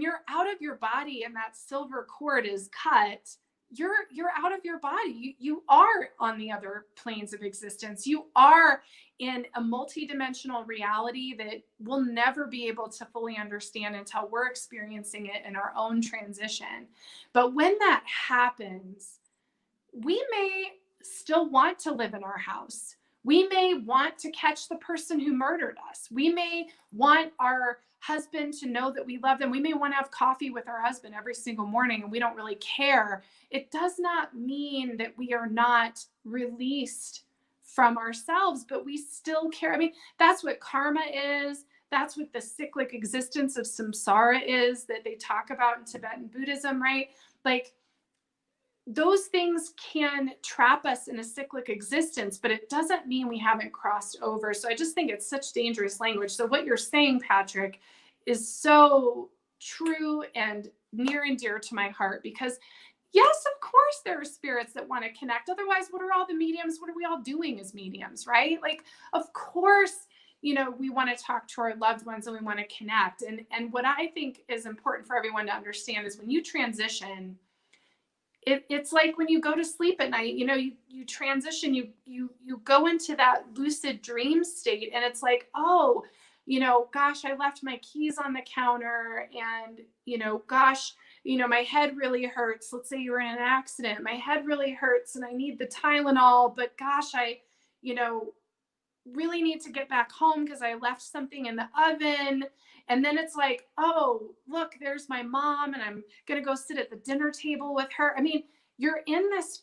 you're out of your body and that silver cord is cut, you're out of your body. You are on the other planes of existence. You are in a multidimensional reality that we'll never be able to fully understand until we're experiencing it in our own transition. But when that happens, we may still want to live in our house. We may want to catch the person who murdered us. We may want our husband to know that we love them. We may want to have coffee with our husband every single morning, and we don't really care. It does not mean that we are not released from ourselves, but we still care. I mean, that's what karma is. That's what the cyclic existence of samsara is that they talk about in Tibetan Buddhism, right? Like, those things can trap us in a cyclic existence, but it doesn't mean we haven't crossed over. So I just think it's such dangerous language. So what you're saying, Patrick, is so true and near and dear to my heart, because yes, of course there are spirits that want to connect. Otherwise, what are all the mediums? What are we all doing as mediums, right? Like, of course, you know, we want to talk to our loved ones and we want to connect. And what I think is important for everyone to understand is when you transition, it's like when you go to sleep at night, you know, you transition, you go into that lucid dream state, and it's like, oh, you know, gosh, I left my keys on the counter, and, you know, gosh, you know, my head really hurts. Let's say you were in an accident. My head really hurts and I need the Tylenol, but gosh, I, you know, really need to get back home because I left something in the oven. And then it's like, oh, look, there's my mom, and I'm going to go sit at the dinner table with her. I mean, you're in this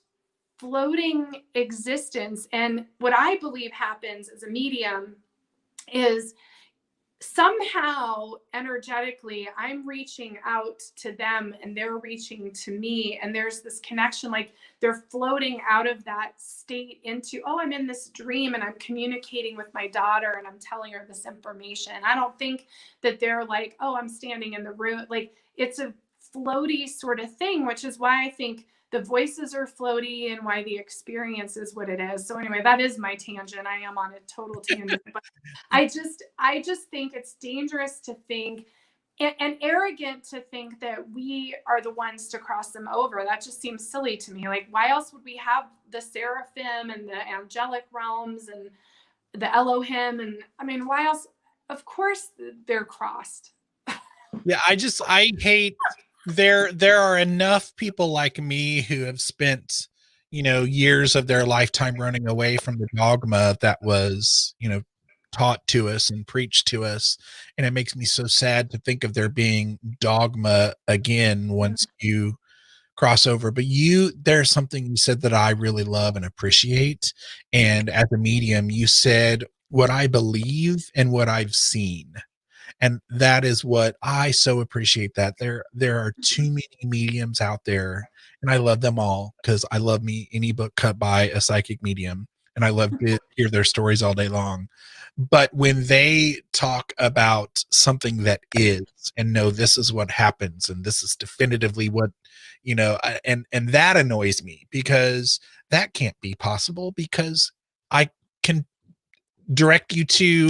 floating existence. And what I believe happens as a medium is somehow energetically I'm reaching out to them and they're reaching to me, and there's this connection, like they're floating out of that state into, oh, I'm in this dream and I'm communicating with my daughter and I'm telling her this information. I don't think that they're like, oh, I'm standing in the room. Like, it's a floaty sort of thing, which is why I think the voices are floaty and why the experience is what it is. So anyway, that is my tangent. I am on a total tangent, but I just think it's dangerous to think and arrogant to think that we are the ones to cross them over. That just seems silly to me. Like, why else would we have the seraphim and the angelic realms and the Elohim? And I mean, why else? Of course they're crossed. Yeah, I hate there are enough people like me who have spent, you know, years of their lifetime running away from the dogma that was, you know, taught to us and preached to us, and it makes me so sad to think of there being dogma again once you cross over. But there's something you said that I really love and appreciate, and as a medium you said what I believe and what I've seen. And that is what I so appreciate, that there are too many mediums out there, and I love them all because I love me any book cut by a psychic medium, and I love to hear their stories all day long. But when they talk about something that is, and know this is what happens and this is definitively what, you know, and that annoys me, because that can't be possible, because I can direct you to,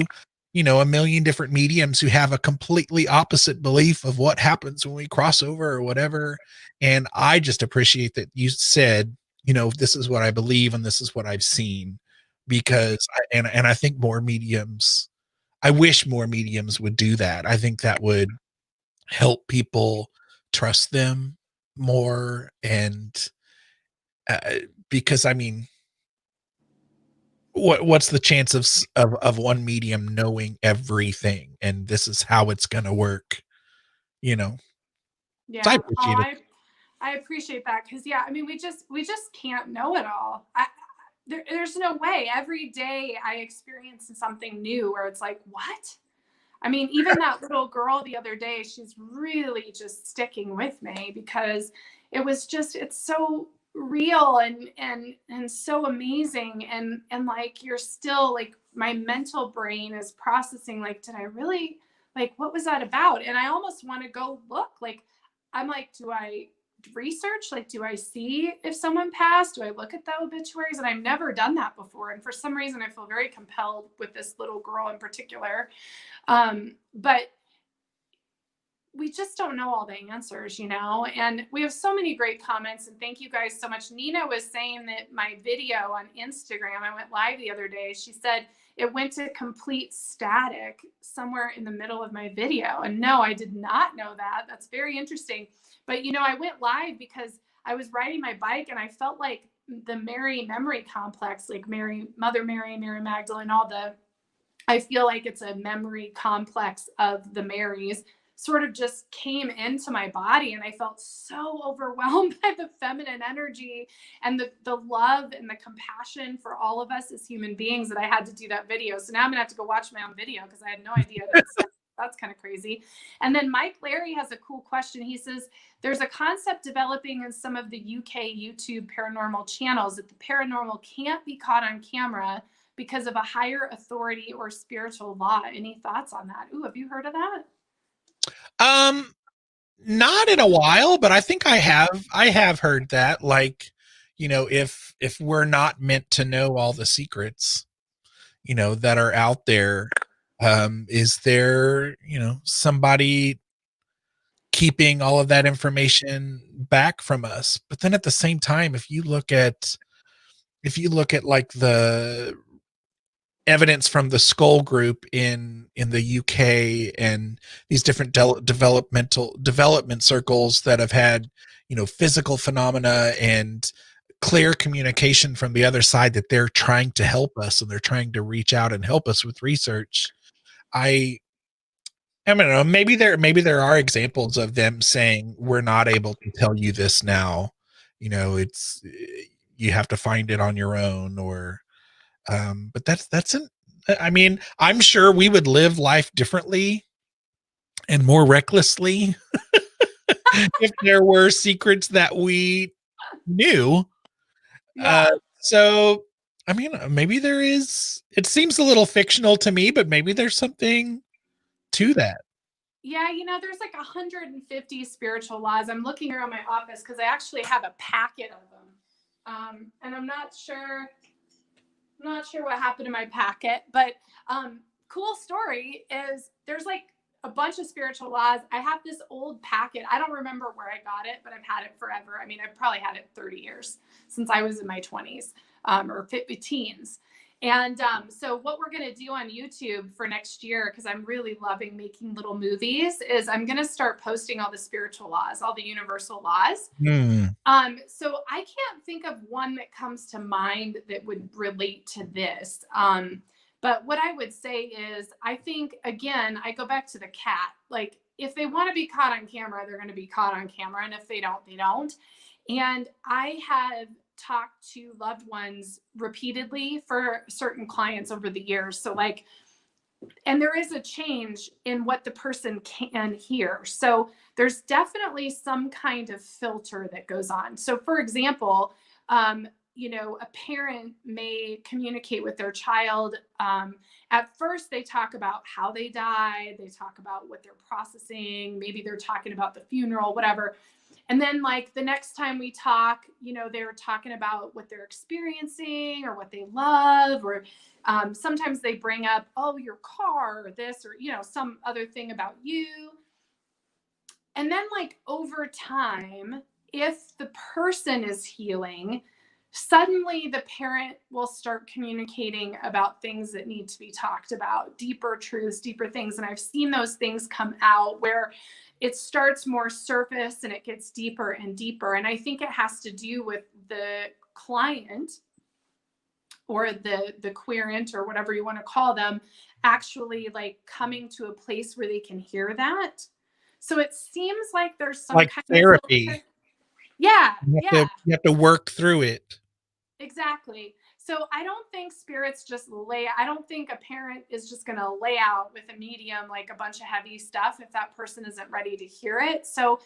you know, a million different mediums who have a completely opposite belief of what happens when we cross over or whatever. And I just appreciate that you said, you know, this is what I believe and this is what I've seen, because and I think more mediums, I wish more mediums would do that. I think that would help people trust them more. And uh, because I mean, what's the chance of one medium knowing everything and this is how it's going to work, you know? So I Yeah. appreciate it. I appreciate that. Cause yeah, I mean, we just can't know it all. There's no way. Every day I experience something new where it's like, what? I mean, even that little girl the other day, she's really just sticking with me because it's so real and so amazing. And like, you're still like, my mental brain is processing, like, did I really, like, what was that about? And I almost want to go look. Like, I'm like, do I research? Like, do I see if someone passed? Do I look at the obituaries? And I've never done that before. And for some reason, I feel very compelled with this little girl in particular. But we just don't know all the answers, you know, and we have so many great comments, and thank you guys so much. Nina was saying that my video on Instagram, I went live the other day. She said it went to complete static somewhere in the middle of my video. And no, I did not know that. That's very interesting. But, you know, I went live because I was riding my bike and I felt like the Mary memory complex, like Mother Mary, Mary Magdalene, I feel like it's a memory complex of the Marys, sort of just came into my body, and I felt so overwhelmed by the feminine energy and the love and the compassion for all of us as human beings that I had to do that video. So now I'm gonna have to go watch my own video because I had no idea that That's kind of crazy. And then Mike Larry has a cool question. He says, there's a concept developing in some of the UK YouTube paranormal channels that the paranormal can't be caught on camera because of a higher authority or spiritual law. Any thoughts on that? Ooh, have you heard of that? Not in a while, but I think I have heard that. Like, if we're not meant to know all the secrets, that are out there, is there, somebody keeping all of that information back from us? But then at the same time, if you look at like the evidence from the Skull Group in the UK and these different development circles that have had, physical phenomena and clear communication from the other side that they're trying to help us and they're trying to reach out and help us with research. I don't know, maybe there are examples of them saying we're not able to tell you this now. It's, you have to find it on your own, or but I mean, I'm sure we would live life differently and more recklessly if there were secrets that we knew. Yeah. So, I mean, maybe there is. It seems a little fictional to me, but maybe there's something to that. Yeah, there's like 150 spiritual laws. I'm looking around my office because I actually have a packet of them. And I'm not sure what happened to my packet, but cool story is there's like a bunch of spiritual laws. I have this old packet. I don't remember where I got it, but I've had it forever. I mean, I've probably had it 30 years since I was in my 20s or teens. And so what we're going to do on YouTube for next year, because I'm really loving making little movies, is I'm going to start posting all the spiritual laws, all the universal laws. So I can't think of one that comes to mind that would relate to this. But what I would say is, I think, again, I go back to the cat. Like, if they want to be caught on camera, they're going to be caught on camera. And if they don't, they don't. And I have talked to loved ones repeatedly for certain clients over the years. So like, and there is a change in what the person can hear. So there's definitely some kind of filter that goes on. So for example, a parent may communicate with their child. At first, they talk about how they died. They talk about what they're processing. Maybe they're talking about the funeral, whatever. And then like the next time we talk, they're talking about what they're experiencing or what they love, or sometimes they bring up, oh, your car or this, or, some other thing about you. And then like over time, if the person is healing, suddenly the parent will start communicating about things that need to be talked about, deeper truths, deeper things. And I've seen those things come out where it starts more surface and it gets deeper and deeper. And I think it has to do with the client or the querent or whatever you want to call them, actually like coming to a place where they can hear that. So it seems like there's some like kind therapy. of yeah. You have to work through it. Exactly. So I don't think spirits just I don't think a parent is just going to lay out with a medium like a bunch of heavy stuff if that person isn't ready to hear it. So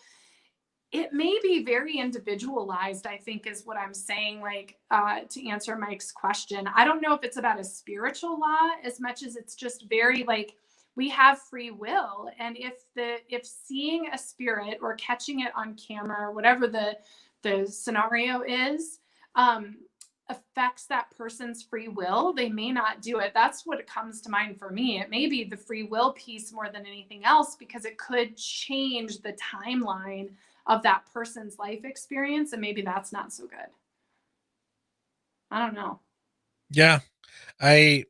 it may be very individualized, I think, is what I'm saying, like to answer Mike's question. I don't know if it's about a spiritual law as much as it's just very like we have free will. And if seeing a spirit or catching it on camera, or whatever the scenario is, affects that person's free will, they may not do it. That's what comes to mind for me. It may be the free will piece more than anything else, because it could change the timeline of that person's life experience. And maybe that's not so good. I don't know. Yeah. I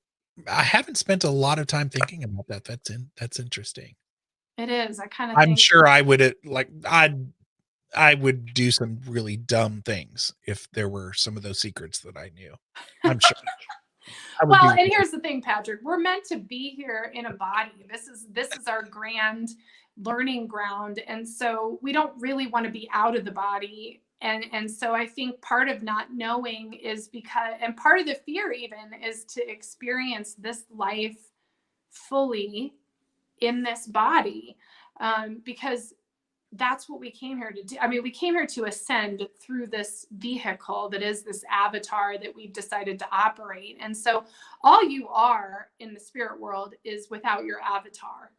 haven't spent a lot of time thinking about that. That's interesting. It is. I'm sure I would I would do some really dumb things if there were some of those secrets that I knew. I'm sure. Well, and here's the thing, Patrick, we're meant to be here in a body. This is our grand learning ground. And so we don't really want to be out of the body. And so I think part of not knowing is because, and part of the fear even is to experience this life fully in this body, because that's what we came here to do. I mean, we came here to ascend through this vehicle that is this avatar that we've decided to operate. And so all you are in the spirit world is without your avatar.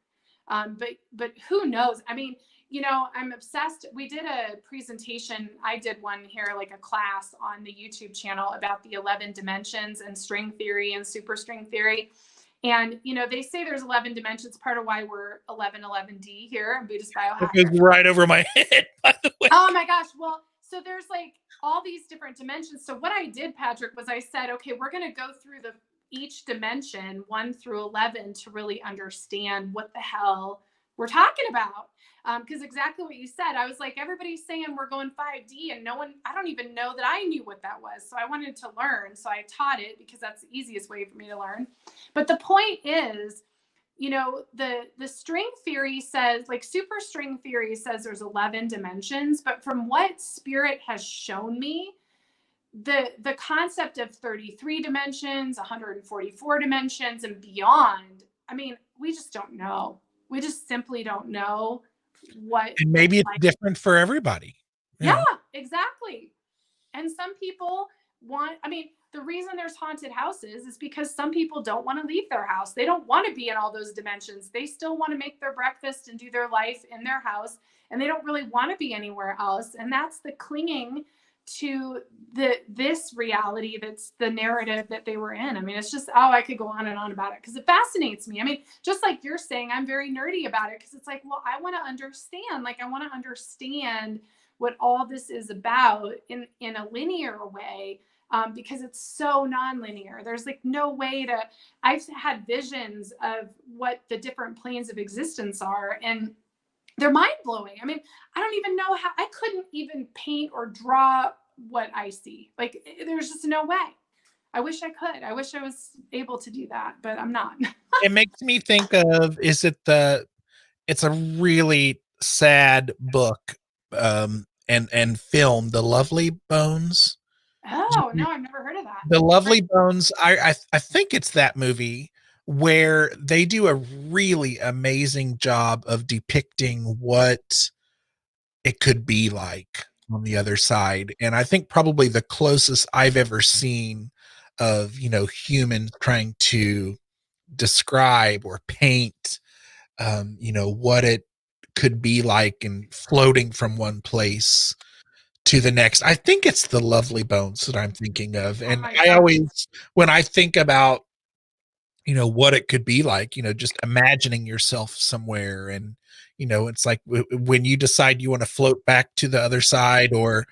But who knows? I mean, you know, I'm obsessed. We did a presentation. I did one here, like a class on the YouTube channel about the 11 dimensions and string theory and superstring theory. And, you know, they say there's 11 dimensions, part of why we're 1111D here in Buddhist Biohacker. It's right over my head, by the way. Oh my gosh. Well, so there's like all these different dimensions. So what I did, Patrick, was I said, okay, we're going to go through each dimension 1 through 11 to really understand what the hell we're talking about. Because exactly what you said, I was like, everybody's saying we're going 5D and I don't even know that I knew what that was. So I wanted to learn. So I taught it because that's the easiest way for me to learn. But the point is, you know, the string theory says, like super string theory says there's 11 dimensions, but from what spirit has shown me, the concept of 33 dimensions, 144 dimensions and beyond, I mean, we just don't know. We just simply don't know what. And maybe it's different for everybody. Yeah, exactly. And some people the reason there's haunted houses is because some people don't want to leave their house. They don't want to be in all those dimensions. They still want to make their breakfast and do their life in their house. And they don't really want to be anywhere else. And that's the clinging to this reality that's the narrative that they were in. I mean, it's just, I could go on and on about it because it fascinates me. I mean, just like you're saying, I'm very nerdy about it because it's like, well, I want to understand. Like, I want to understand what all this is about in a linear way, because it's so non-linear. There's like no way I've had visions of what the different planes of existence are, and they're mind-blowing. I mean, I don't even know how. I couldn't even paint or draw what I see. Like, there's just no way. I wish I could. I wish I was able to do that, but I'm not. It makes me think of, it's a really sad book and film, The Lovely Bones. Oh, no, I've never heard of that. The Lovely Bones, I think it's that movie where they do a really amazing job of depicting what it could be like on the other side. And I think probably the closest I've ever seen of, you know, humans trying to describe or paint, you know, what it could be like and floating from one place to the next. I think it's The Lovely Bones that I'm thinking of. And I always, when I think about, you know, what it could be like, you know, just imagining yourself somewhere. And, you know, it's like when you decide you want to float back to the other side or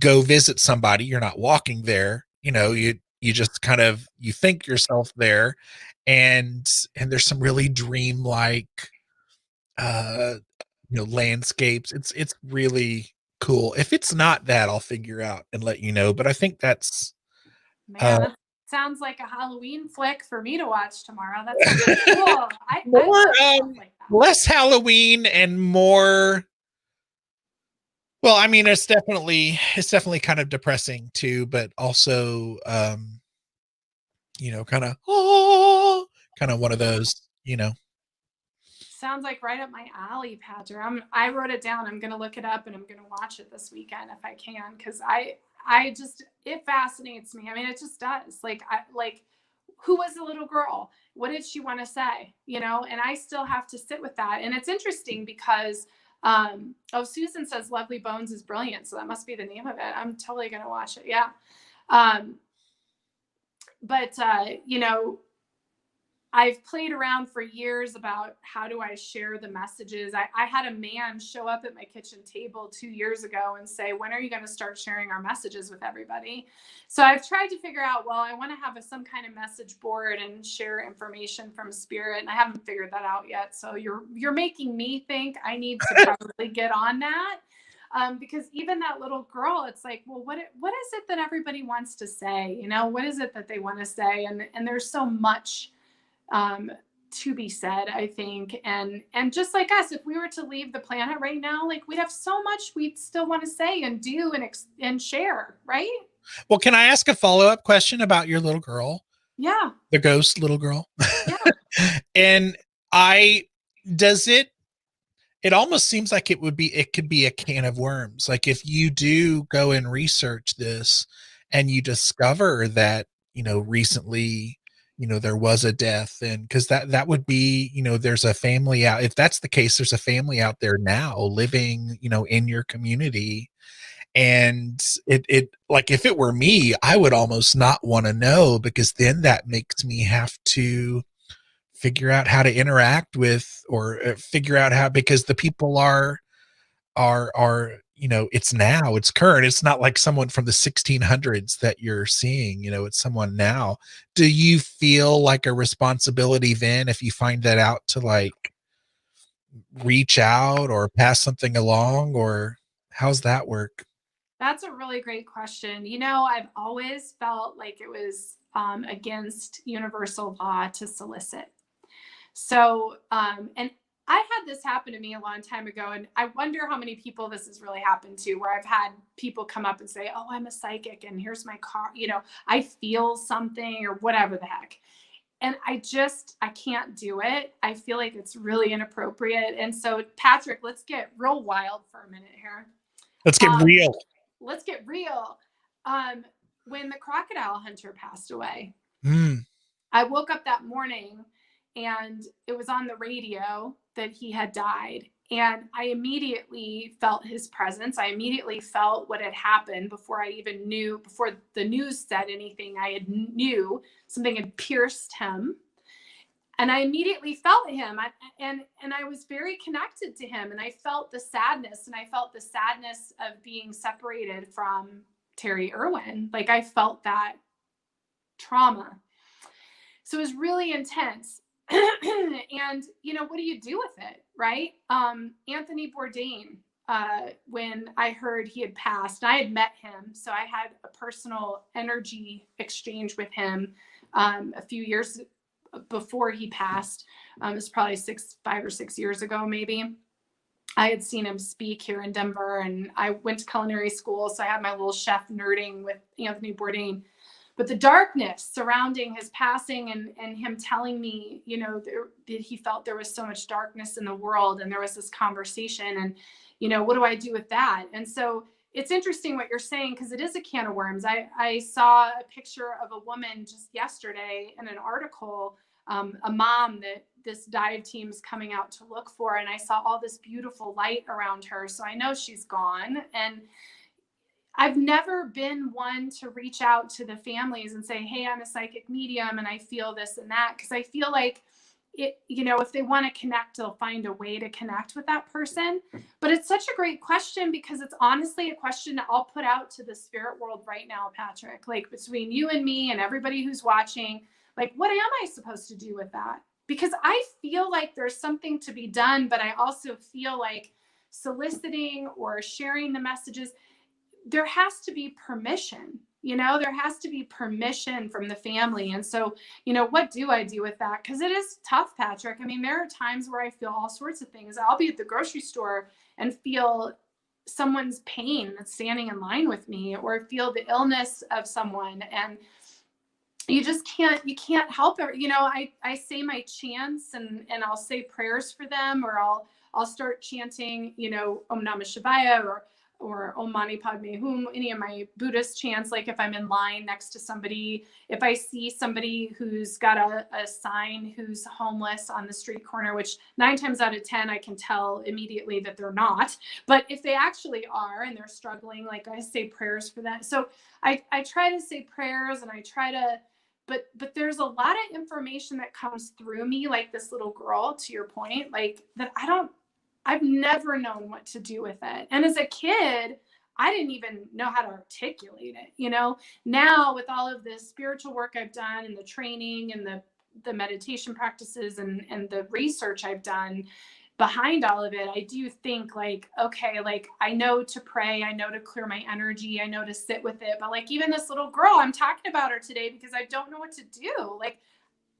go visit somebody, you're not walking there, you know, you just kind of, you think yourself there, and there's some really dreamlike, you know, landscapes. It's really cool. If it's not that, I'll figure out and let you know. But I think that's, that sounds like a Halloween flick for me to watch tomorrow. That's cool. I love like that. Less Halloween and more. Well, I mean, it's definitely kind of depressing too, but also, you know, kind of one of those, you know. Sounds like right up my alley, Patrick. I wrote it down. I'm going to look it up and I'm going to watch it this weekend if I can. Cause I just, it fascinates me. I mean, it just does. Like, who was the little girl? What did she want to say? You know, and I still have to sit with that. And it's interesting because, Susan says Lovely Bones is brilliant. So that must be the name of it. I'm totally going to watch it. Yeah. You know, I've played around for years about how do I share the messages. I had a man show up at my kitchen table 2 years ago and say, when are you going to start sharing our messages with everybody? So I've tried to figure out, well, I want to have some kind of message board and share information from spirit. And I haven't figured that out yet. So you're making me think I need to probably get on that. Because even that little girl, it's like, well, what is it that everybody wants to say? You know, what is it that they want to say? And there's so much to be said, I think. And just like us, if we were to leave the planet right now, like we'd have so much we'd still want to say and do and share, right? Well, can I ask a follow-up question about your little girl? Yeah. The ghost little girl. Yeah. And I does it almost seems like it could be a can of worms. Like if you do go and research this and you discover that, recently, there was a death, and because that would be, there's a family out, if that's the case, there's a family out there now living, in your community. And it like, if it were me, I would almost not want to know, because then that makes me have to figure out how to interact with, or figure out how, because the people are it's current. It's not like someone from the 1600s that you're seeing, it's someone now. Do you feel like a responsibility then, if you find that out, to like reach out or pass something along, or how's that work? That's a really great question. I've always felt like it was against universal law to solicit. So, and I had this happen to me a long time ago, and I wonder how many people this has really happened to, where I've had people come up and say, "Oh, I'm a psychic, and here's my car. I feel something," or whatever the heck. And I can't do it. I feel like it's really inappropriate. And so, Patrick, let's get real wild for a minute here. Let's get real. Let's get real. When the crocodile hunter passed away, I woke up that morning and it was on the radio that he had died. And I immediately felt his presence. I immediately felt what had happened before the news said anything. I knew something had pierced him. And I immediately felt him. And I was very connected to him. And I felt the sadness. And I felt the sadness of being separated from Terry Irwin. Like, I felt that trauma. So it was really intense. And, what do you do with it, right? Anthony Bourdain, when I heard he had passed, and I had met him. So I had a personal energy exchange with him a few years before he passed. It was probably 5 or 6 years ago, maybe. I had seen him speak here in Denver, and I went to culinary school. So I had my little chef nerding with Anthony Bourdain. But the darkness surrounding his passing, and him telling me, that he felt there was so much darkness in the world, and there was this conversation, and, what do I do with that? And so it's interesting what you're saying, because it is a can of worms. I saw a picture of a woman just yesterday in an article, a mom that this dive team's coming out to look for, and I saw all this beautiful light around her. So I know she's gone. And I've never been one to reach out to the families and say, "Hey, I'm a psychic medium and I feel this and that," because I feel like it, if they want to connect, they'll find a way to connect with that person. But it's such a great question, because it's honestly a question that I'll put out to the spirit world right now, Patrick, like between you and me and everybody who's watching, like, what am I supposed to do with that? Because I feel like there's something to be done, but I also feel like soliciting or sharing the messages, there has to be permission, there has to be permission from the family. And so, what do I do with that? Because it is tough, Patrick. I mean, there are times where I feel all sorts of things. I'll be at the grocery store and feel someone's pain that's standing in line with me, or feel the illness of someone. And you just can't help it. I say my chants, and I'll say prayers for them, or I'll start chanting, Om Namah Shivaya, or Om Mani Padme Hum, any of my Buddhist chants. Like if I'm in line next to somebody, if I see somebody who's got a sign who's homeless on the street corner, which 9 times out of 10, I can tell immediately that they're not. But if they actually are and they're struggling, like, I say prayers for that. So I try to say prayers, and I try to, but there's a lot of information that comes through me, like this little girl, to your point, like that I've never known what to do with it. And as a kid, I didn't even know how to articulate it. Now with all of the spiritual work I've done, and the training, and the meditation practices, and the research I've done behind all of it, I do think, like, okay, like, I know to pray, I know to clear my energy, I know to sit with it. But like, even this little girl, I'm talking about her today because I don't know what to do. Like,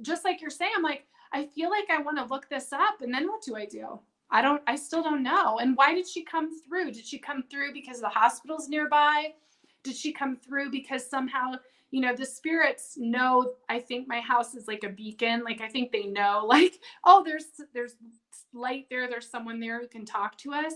just like you're saying, I'm like, I feel like I want to look this up, and then what do? I still don't know. And why did she come through? Did she come through because the hospital's nearby? Did she come through because somehow you know, the spirits know, I think my house is like a beacon. Like, I think they know, like, oh, there's light there. There's someone there who can talk to us.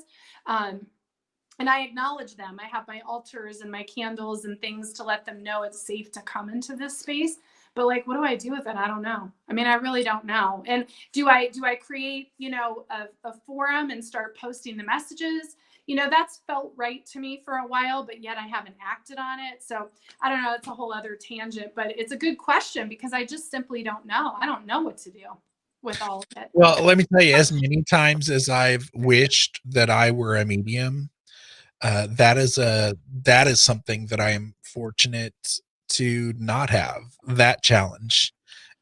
And I acknowledge them. I have my altars and my candles and things to let them know it's safe to come into this space. But like, what do I do with it? I don't know. I mean, I really don't know. And do I create, you know, a forum and start posting the messages? You know, that's felt right to me for a while, but yet I haven't acted on it. So I don't know. It's a whole other tangent, but it's a good question because I just simply don't know. I don't know what to do with all of it. Well, let me tell you, as many times as I've wished that I were a medium, that is something that I am fortunate to not have, that challenge,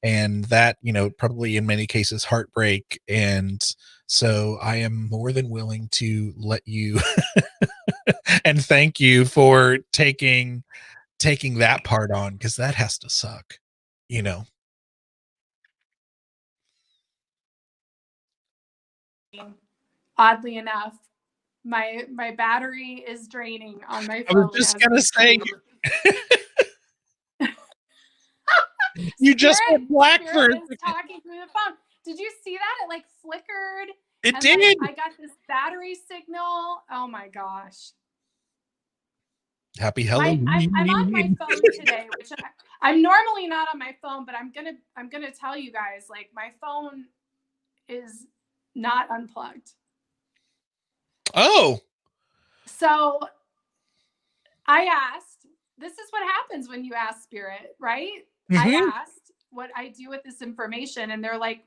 and that, you know, probably in many cases heartbreak. And so I am more than willing to let you and thank you for taking that part on, because that has to suck, you know. Oddly enough, my battery is draining on my I phone. was just gonna say, you just went black for Spirit a is second. talking through the phone. Did you see that? It like flickered. It and did. Like, I got this battery signal. Oh my gosh. Happy Halloween. I'm on my phone today, which I'm normally not on my phone, but I'm gonna tell you guys, like, my phone is not unplugged. Oh. So I asked, this is what happens when you ask Spirit, right? I asked what I do with this information, and they're like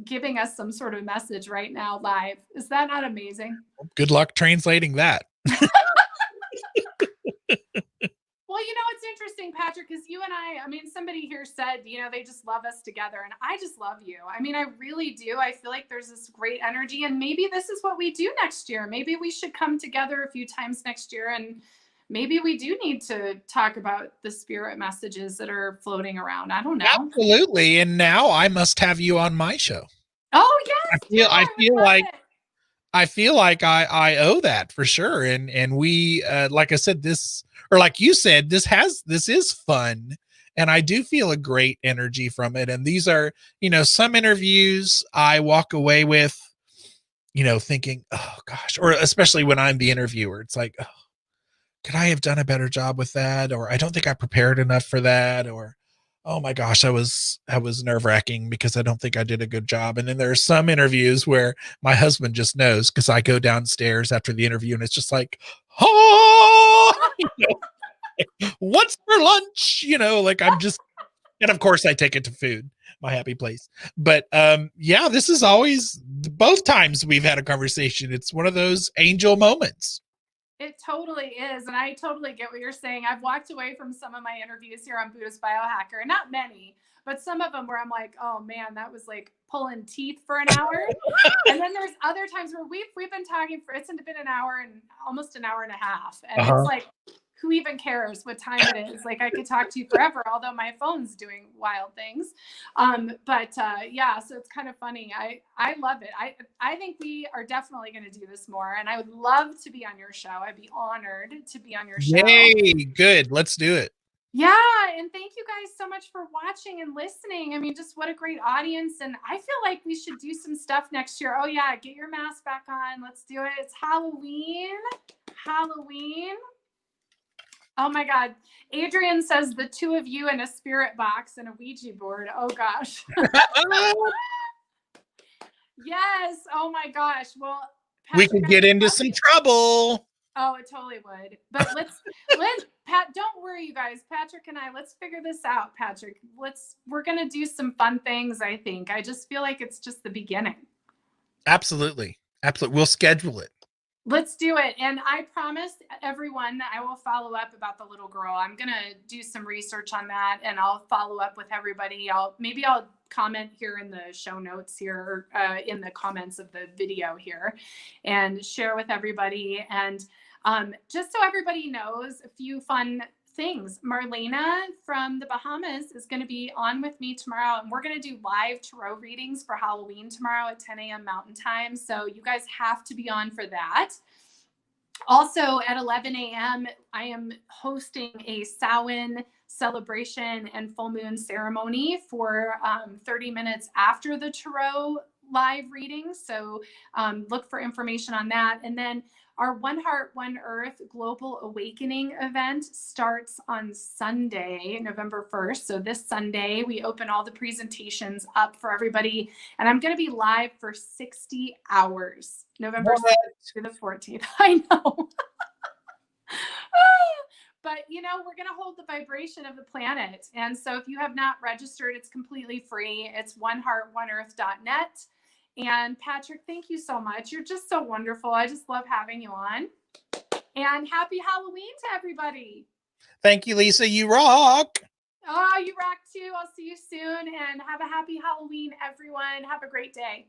giving us some sort of message right now live. Is that not amazing? Good luck translating that. Well, you know, it's interesting, Patrick, because you and I mean, somebody here said, you know, they just love us together. And I just love you. I mean, I really do. I feel like there's this great energy. And maybe this is what we do next year. Maybe we should come together a few times next year. And maybe we do need to talk about the spirit messages that are floating around. I don't know. Absolutely. And now I must have you on my show. Oh, yes. I feel like I owe that for sure. And we, like I said, or like you said, this is fun. And I do feel a great energy from it. And these are, you know, some interviews I walk away with, you know, thinking, oh gosh, or especially when I'm the interviewer, it's like, oh, could I have done a better job with that? Or I don't think I prepared enough for that. Or, oh my gosh, I was nerve-wracking because I don't think I did a good job. And then there are some interviews where my husband just knows, because I go downstairs after the interview and it's just like, oh, you know, what's for lunch? You know, like I'm just, and of course I take it to food, my happy place. But yeah, this is always, both times we've had a conversation, it's one of those angel moments. It totally is. And I totally get what you're saying. I've walked away from some of my interviews here on Buddhist Biohacker, not many, but some of them where I'm like, oh man, that was like pulling teeth for an hour. And then there's other times where we've been talking for, it's been an hour and almost an hour and a half. And it's like, who even cares what time it is? Like, I could talk to you forever, although my phone's doing wild things. Yeah, so it's kind of funny. I love it. I think we are definitely going to do this more, and I would love to be on your show. I'd be honored to be on your show. Yay, good. Let's do it. Yeah, and thank you guys so much for watching and listening. I mean, just what a great audience. And I feel like we should do some stuff next year. Oh yeah, get your mask back on. Let's do it. It's Halloween. Oh my God. Adrian says the two of you in a spirit box and a Ouija board. Oh gosh. Yes. Oh my gosh. Well, Patrick, we could get into some trouble. Oh, it totally would. But let's Pat, don't worry, you guys. Patrick and I, let's figure this out, Patrick. We're going to do some fun things, I think. I just feel like it's just the beginning. Absolutely. We'll schedule it. Let's do it. And I promise everyone that I will follow up about the little girl. I'm going to do some research on that, and I'll follow up with everybody. I'll comment here in the show notes here, in the comments of the video here, and share with everybody. And just so everybody knows a few fun things. Marlena from the Bahamas is going to be on with me tomorrow, and we're going to do live tarot readings for Halloween tomorrow at 10 a.m. Mountain Time. So you guys have to be on for that. Also at 11 a.m., I am hosting a Samhain celebration and full moon ceremony for 30 minutes after the tarot live reading. So look for information on that. And then our One Heart, One Earth Global Awakening event starts on Sunday, November 1st. So this Sunday, we open all the presentations up for everybody. And I'm going to be live for 60 hours, November 6th through the 14th. I know. But, you know, we're going to hold the vibration of the planet. And so if you have not registered, it's completely free. It's oneheartoneearth.net. And Patrick, thank you so much. You're just so wonderful. I just love having you on. And happy Halloween to everybody. Thank you, Lisa. You rock. Oh, you rock too. I'll see you soon. And have a happy Halloween, everyone. Have a great day.